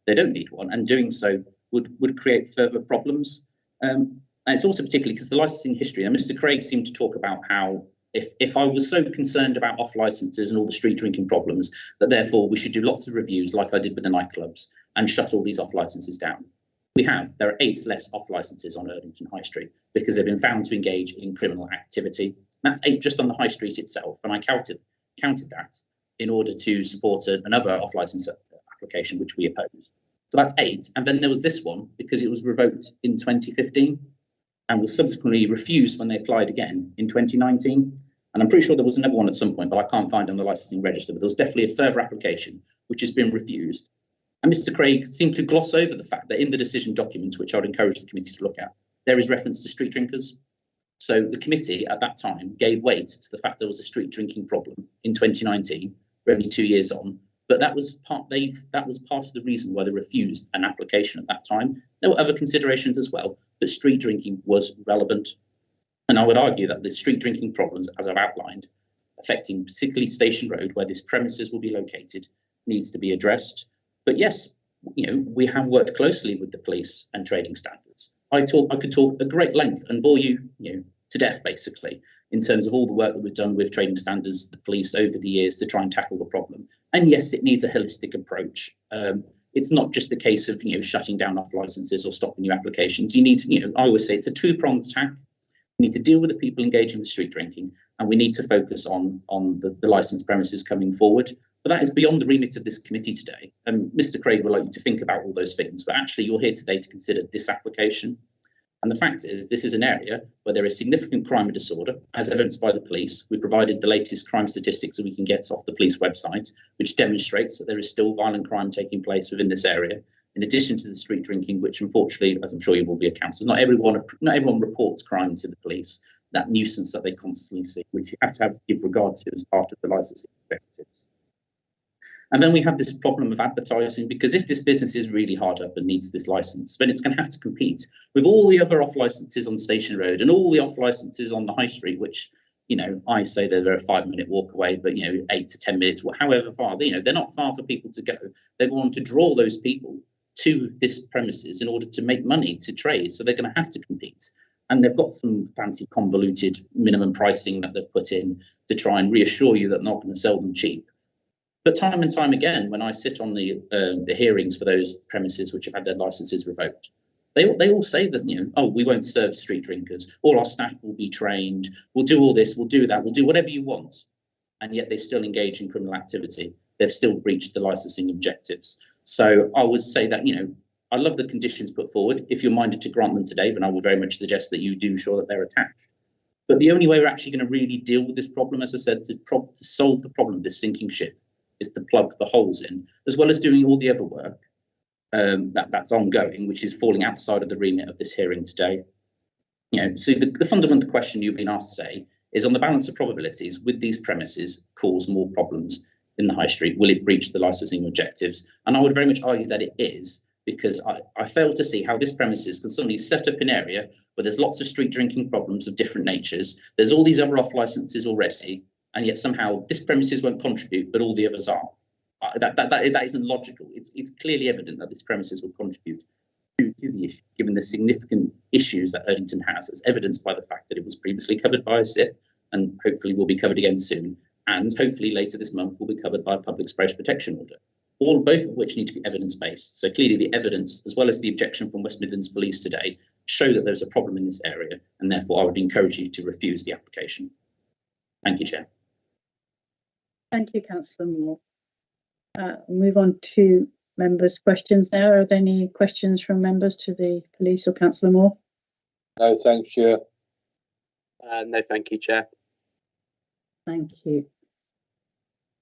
they don't need one, and doing so would create further problems. And it's also particularly because the licensing history, and Mr. Craig seemed to talk about how if I was so concerned about off licences and all the street drinking problems, that therefore we should do lots of reviews like I did with the nightclubs and shut all these off licences down. There are 8 less off licences on Erdington High Street because they've been found to engage in criminal activity. That's 8 just on the High Street itself, and I counted that in order to support another off licence application which we opposed. So that's 8, and then there was this one because it was revoked in 2015 and was subsequently refused when they applied again in 2019. And I'm pretty sure there was another one at some point, but I can't find it on the licensing register. But there was definitely a further application which has been refused. And Mr. Craig seemed to gloss over the fact that in the decision document, which I would encourage the committee to look at, there is reference to street drinkers. So the committee at that time gave weight to the fact there was a street drinking problem in 2019. We're only 2 years on, but that was part of the reason why they refused an application at that time. There were other considerations as well, but street drinking was relevant. And I would argue that the street drinking problems, as I've outlined, affecting particularly Station Road, where this premises will be located, needs to be addressed. But yes, we have worked closely with the police and trading standards. I could talk at great length and bore you, to death, basically, in terms of all the work that we've done with trading standards, the police over the years to try and tackle the problem. And yes, it needs a holistic approach. It's not just the case of shutting down off licenses or stopping new applications. You need to, I always say it's a two-pronged attack. We need to deal with the people engaging with street drinking, and we need to focus on the licensed premises coming forward. But that is beyond the remit of this committee today. And Mr. Craig would like you to think about all those things, but actually you're here today to consider this application. And the fact is, this is an area where there is significant crime and disorder, as evidenced by the police. We provided the latest crime statistics that we can get off the police website, which demonstrates that there is still violent crime taking place within this area, in addition to the street drinking, which unfortunately, as I'm sure you will be a councillor, not everyone reports crime to the police, that nuisance that they constantly see, which you have to give regard to as part of the licensing objectives. And then we have this problem of advertising, because if this business is really hard up and needs this license, then it's going to have to compete with all the other off licenses on Station Road and all the off licenses on the High Street, which, I say that they're a 5-minute walk away, but, 8 to 10 minutes, however far, they're not far for people to go. They want to draw those people to this premises in order to make money to trade. So they're going to have to compete. And they've got some fancy convoluted minimum pricing that they've put in to try and reassure you that they're not going to sell them cheap. But time and time again, when I sit on the hearings for those premises which have had their licences revoked, they all say that, you know, oh, we won't serve street drinkers. All our staff will be trained. We'll do all this. We'll do that. We'll do whatever you want. And yet they still engage in criminal activity. They've still breached the licensing objectives. So I would say that, you know, I love the conditions put forward. If you're minded to grant them today, then I would very much suggest that you do ensure that they're attached. But the only way we're actually going to really deal with this problem, as I said, to solve the problem of this sinking ship, is to plug the holes in, as well as doing all the other work that's ongoing, which is falling outside of the remit of this hearing today. You know, so the fundamental question you've been asked today is, on the balance of probabilities, would these premises cause more problems in the high street? Will it breach the licensing objectives? And I would very much argue that it is, because I fail to see how this premises can suddenly set up an area where there's lots of street drinking problems of different natures. There's all these other off licenses already, and yet somehow this premises won't contribute, but all the others are. That isn't logical. It's clearly evident that this premises will contribute to the issue, given the significant issues that Erdington has, as evidenced by the fact that it was previously covered by a SIP, and hopefully will be covered again soon, and hopefully later this month will be covered by a public space protection order. Both of which need to be evidence-based. So clearly the evidence, as well as the objection from West Midlands Police today, show that there's a problem in this area, and therefore I would encourage you to refuse the application. Thank you, Chair. Thank you, Councillor Moore. Move on to members' questions now. Are there any questions from members to the police or Councillor Moore? No, thanks, Chair. No, thank you, Chair. Thank you.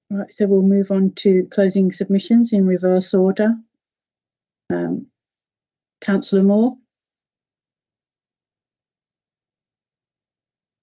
Right, so we'll move on to closing submissions in reverse order. Councillor Moore.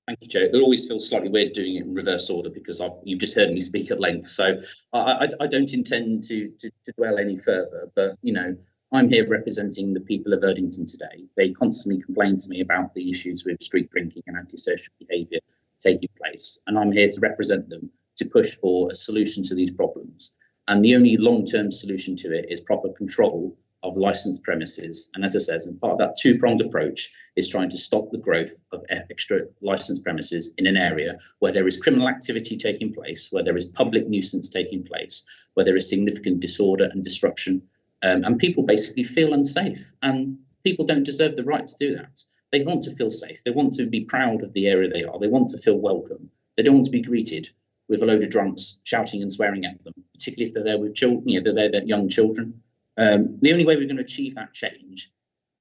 Thank you, Chair. It always feels slightly weird doing it in reverse order because you've just heard me speak at length. So I don't intend to dwell any further, but, you know, I'm here representing the people of Erdington today. They constantly complain to me about the issues with street drinking and antisocial behaviour taking place, and I'm here to represent them, to push for a solution to these problems. And the only long-term solution to it is proper control of licensed premises. And as I said, and part of that two-pronged approach is trying to stop the growth of extra licensed premises in an area where there is criminal activity taking place, where there is public nuisance taking place, where there is significant disorder and disruption, and people basically feel unsafe. And people don't deserve the right to do that. They want to feel safe. They want to be proud of the area they are. They want to feel welcome. They don't want to be greeted with a load of drunks shouting and swearing at them, particularly if they're there with children, you know, they're there, young children. The only way we're going to achieve that change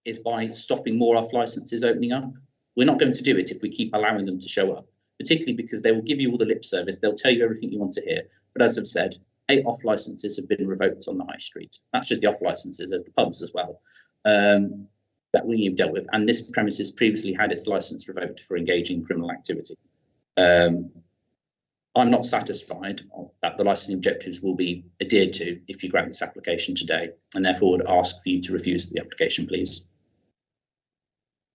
is by stopping more off licenses opening up. We're not going to do it if we keep allowing them to show up, particularly because they will give you all the lip service. They'll tell you everything you want to hear. But as I've said, 8 off licenses have been revoked on the high street. That's just the off licenses, there's the pubs as well, that we've dealt with. And this premises previously had its license revoked for engaging in criminal activity. I'm not satisfied that the licensing objectives will be adhered to if you grant this application today, and therefore would ask for you to refuse the application, please.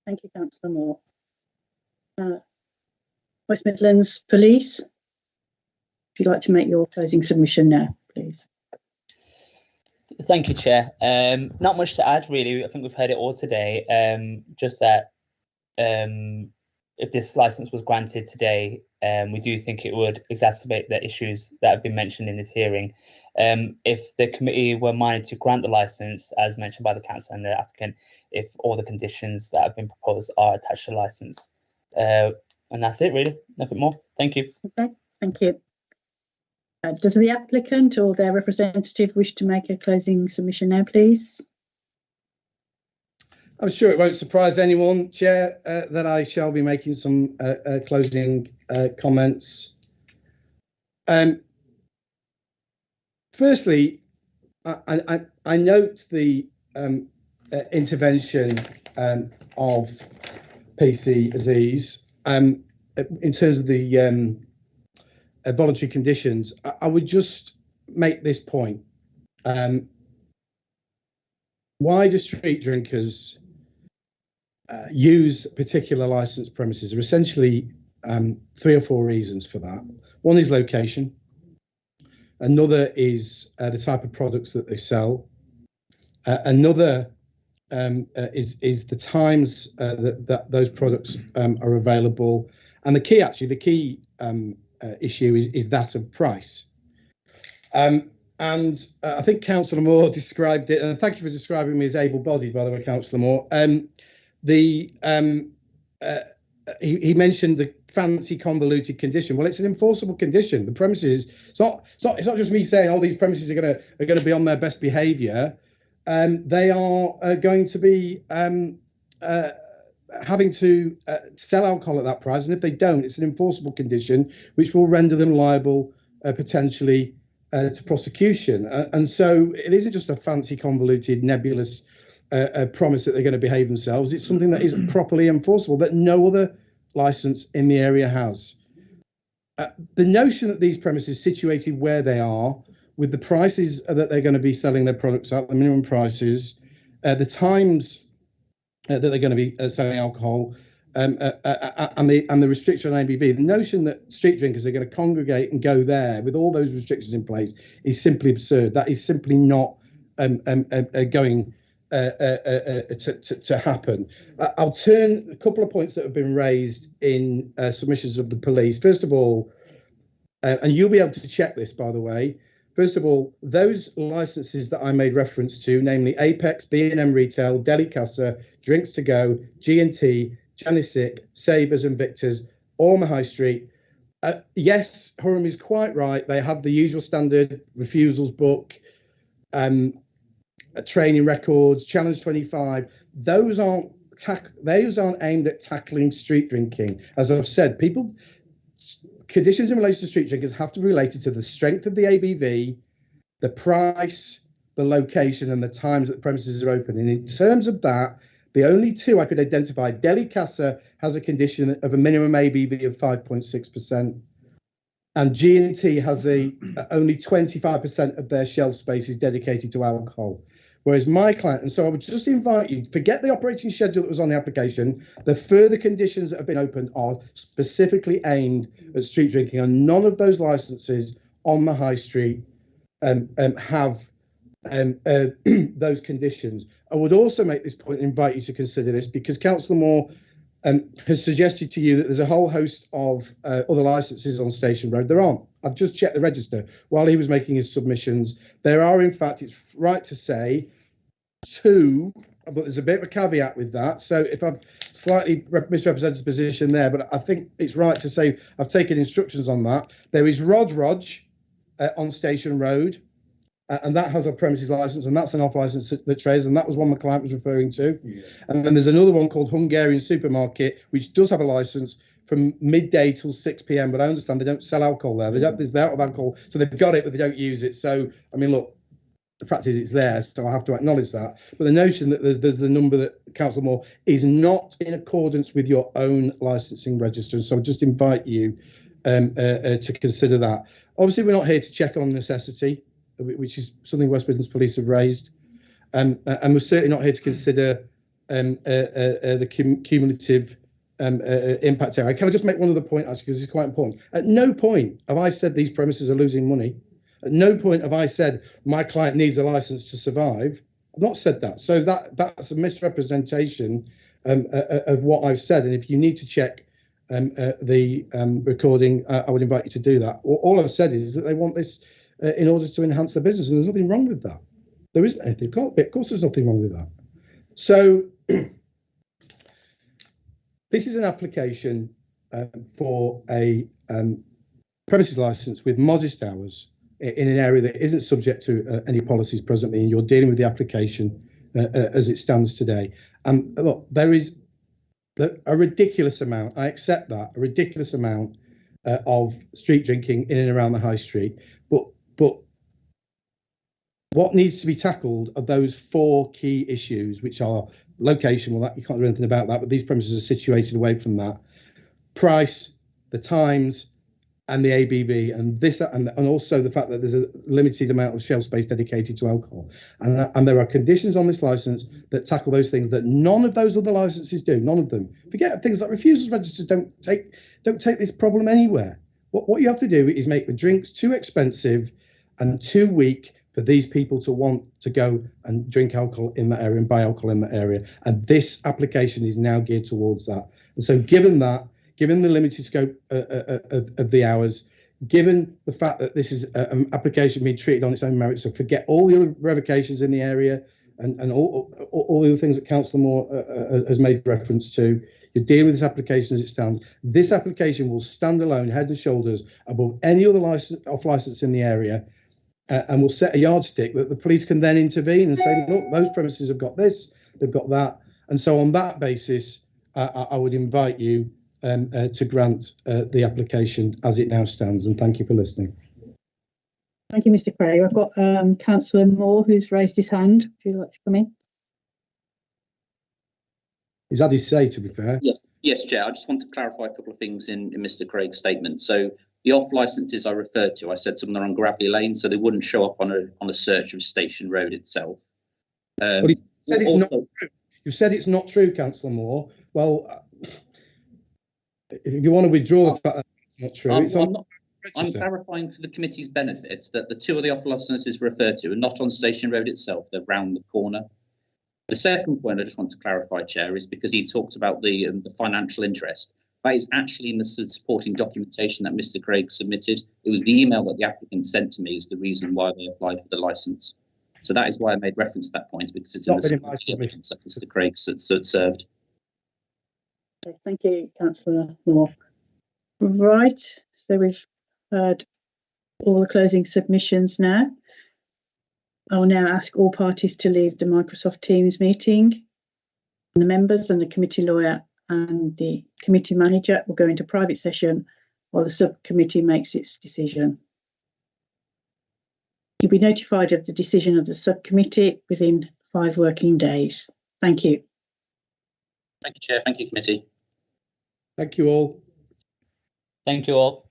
Thank you, Councillor Moore. West Midlands Police, if you'd like to make your closing submission now, please. Thank you, Chair. Not much to add, really. I think we've heard it all today. Just that if this license was granted today, we do think it would exacerbate the issues that have been mentioned in this hearing. If the committee were minded to grant the license, as mentioned by the council and the applicant, if all the conditions that have been proposed are attached to the license. And that's it, really. Nothing more. Thank you. Okay, thank you. Does the applicant or their representative wish to make a closing submission now, please? I'm sure it won't surprise anyone, Chair, that I shall be making some closing comments. Firstly, I note the intervention of PC Aziz in terms of the voluntary conditions. I would just make this point. Why do street drinkers use particular licensed premises? There are essentially 3 or 4 reasons for that. One is location. Another is the type of products that they sell. Another is the times that those products are available. And the key issue is that of price. And I think Councillor Moore described it, and thank you for describing me as able-bodied, by the way, Councillor Moore. He mentioned the fancy convoluted condition. Well, it's an enforceable condition. The premises, it's not just me saying all these premises are going to be on their best behaviour. They are going to be having to sell alcohol at that price, and if they don't, it's an enforceable condition which will render them liable potentially to prosecution. And so it isn't just a fancy, convoluted, nebulous promise that they're going to behave themselves. It's something that is properly enforceable that no other licence in the area has. The notion that these premises situated where they are, with the prices that they're going to be selling their products at, the minimum prices, the times that they're going to be selling alcohol, and the restriction on ABV, the notion that street drinkers are going to congregate and go there with all those restrictions in place is simply absurd. That is simply not going to happen. I'll turn a couple of points that have been raised in submissions of the police. First of all, and you'll be able to check this, by the way. First of all, those licenses that I made reference to, namely Apex, B&M Retail, Delicasse, Drinks to Go, G&T, Janisic, Sabres and Victor's, all on the high street. Yes, Huram is quite right. They have the usual standard refusals book, training records, Challenge 25. Those aren't aimed at tackling street drinking. As I've said, conditions in relation to street drinkers have to be related to the strength of the ABV, the price, the location, and the times that the premises are open. And in terms of that, the only two I could identify, Delicasse has a condition of a minimum ABV of 5.6%, and G&T has only 25% of their shelf space is dedicated to alcohol. Whereas my client, and so I would just invite you, forget the operating schedule that was on the application. The further conditions that have been opened are specifically aimed at street drinking, and none of those licenses on the high street have those conditions. I would also make this point and invite you to consider this, because Councillor Moore has suggested to you that there's a whole host of other licenses on Station Road. There aren't. I've just checked the register while he was making his submissions. There are, in fact, it's right to say 2, but there's a bit of a caveat with that. So if I've slightly misrepresented the position there, but I think it's right to say I've taken instructions on that. There is Rodrodge on Station Road, and that has a premises license, and that's an off license that trades, and that was one my client was referring to. Yeah. And then there's another one called Hungarian Supermarket, which does have a license from midday till 6 p.m. But I understand they don't sell alcohol there. They're out of alcohol, so they've got it, but they don't use it. So I mean, look, the fact is it's there, so I have to acknowledge that. But the notion that there's a number that Councillor Moore is not in accordance with your own licensing register. So I just invite you to consider that. Obviously, we're not here to check on necessity, which is something West Midlands Police have raised, and we're certainly not here to consider the cumulative impact area. Can I just make one other point, actually, because it's quite important? At no point have I said these premises are losing money. At no point have I said my client needs a license to survive. I've not said that. So that's a misrepresentation of what I've said. And if you need to check the recording, I would invite you to do that. All I've said is that they want this in order to enhance their business, and there's nothing wrong with that. There isn't anything. Of course, there's nothing wrong with that. So this is an application for a premises license with modest hours in an area that isn't subject to any policies presently, and you're dealing with the application as it stands today. And look, there is a ridiculous amount, I accept that, a ridiculous amount of street drinking in and around the high street. But what needs to be tackled are those 4 key issues, which are location. Well, you can't do anything about that, but these premises are situated away from that. Price, the times, and the ABV, and also the fact that there's a limited amount of shelf space dedicated to alcohol. And there are conditions on this license that tackle those things that none of those other licenses do. None of them. Forget things like refusals registers don't take this problem anywhere. What you have to do is make the drinks too expensive and too weak for these people to want to go and drink alcohol in that area and buy alcohol in that area. And this application is now geared towards that. And so given the limited scope of the hours, given the fact that this is an application being treated on its own merits, so forget all the other revocations in the area and all the other things that Councillor Moore has made reference to. You're dealing with this application as it stands. This application will stand alone, head and shoulders above any other off licence in the area, and will set a yardstick that the police can then intervene and say, look, those premises have got this, they've got that. And so on that basis, I would invite you to grant the application as it now stands. And thank you for listening. Thank you, Mr. Craig. I've got Councillor Moore who's raised his hand. Would you like to come in? He's had his say, to be fair. Yes, Chair. I just want to clarify a couple of things in Mr. Craig's statement. So the off licences I referred to, I said some of them are on gravelly lanes, so they wouldn't show up on a search of Station Road itself. But he said it's not true. You've said it's not true, Councillor Moore. Well, if you want to withdraw the fact that it's not true, I'm clarifying for the committee's benefit that the two of the off licences referred to are not on Station Road itself, they're round the corner. The second point I just want to clarify, Chair, is because he talked about the financial interest. That is actually in the supporting documentation that Mr. Craig submitted. It was the email that the applicant sent to me is the reason why they applied for the licence. So that is why I made reference to that point, because it's in the supporting evidence that Mr. Craig served. Okay, thank you, Councillor Moore. Right, so we've heard all the closing submissions now. I will now ask all parties to leave the Microsoft Teams meeting. The members and the committee lawyer and the committee manager will go into private session while the subcommittee makes its decision. You'll be notified of the decision of the subcommittee within 5 working days. Thank you. Thank you, Chair. Thank you, committee. Thank you all. Thank you all.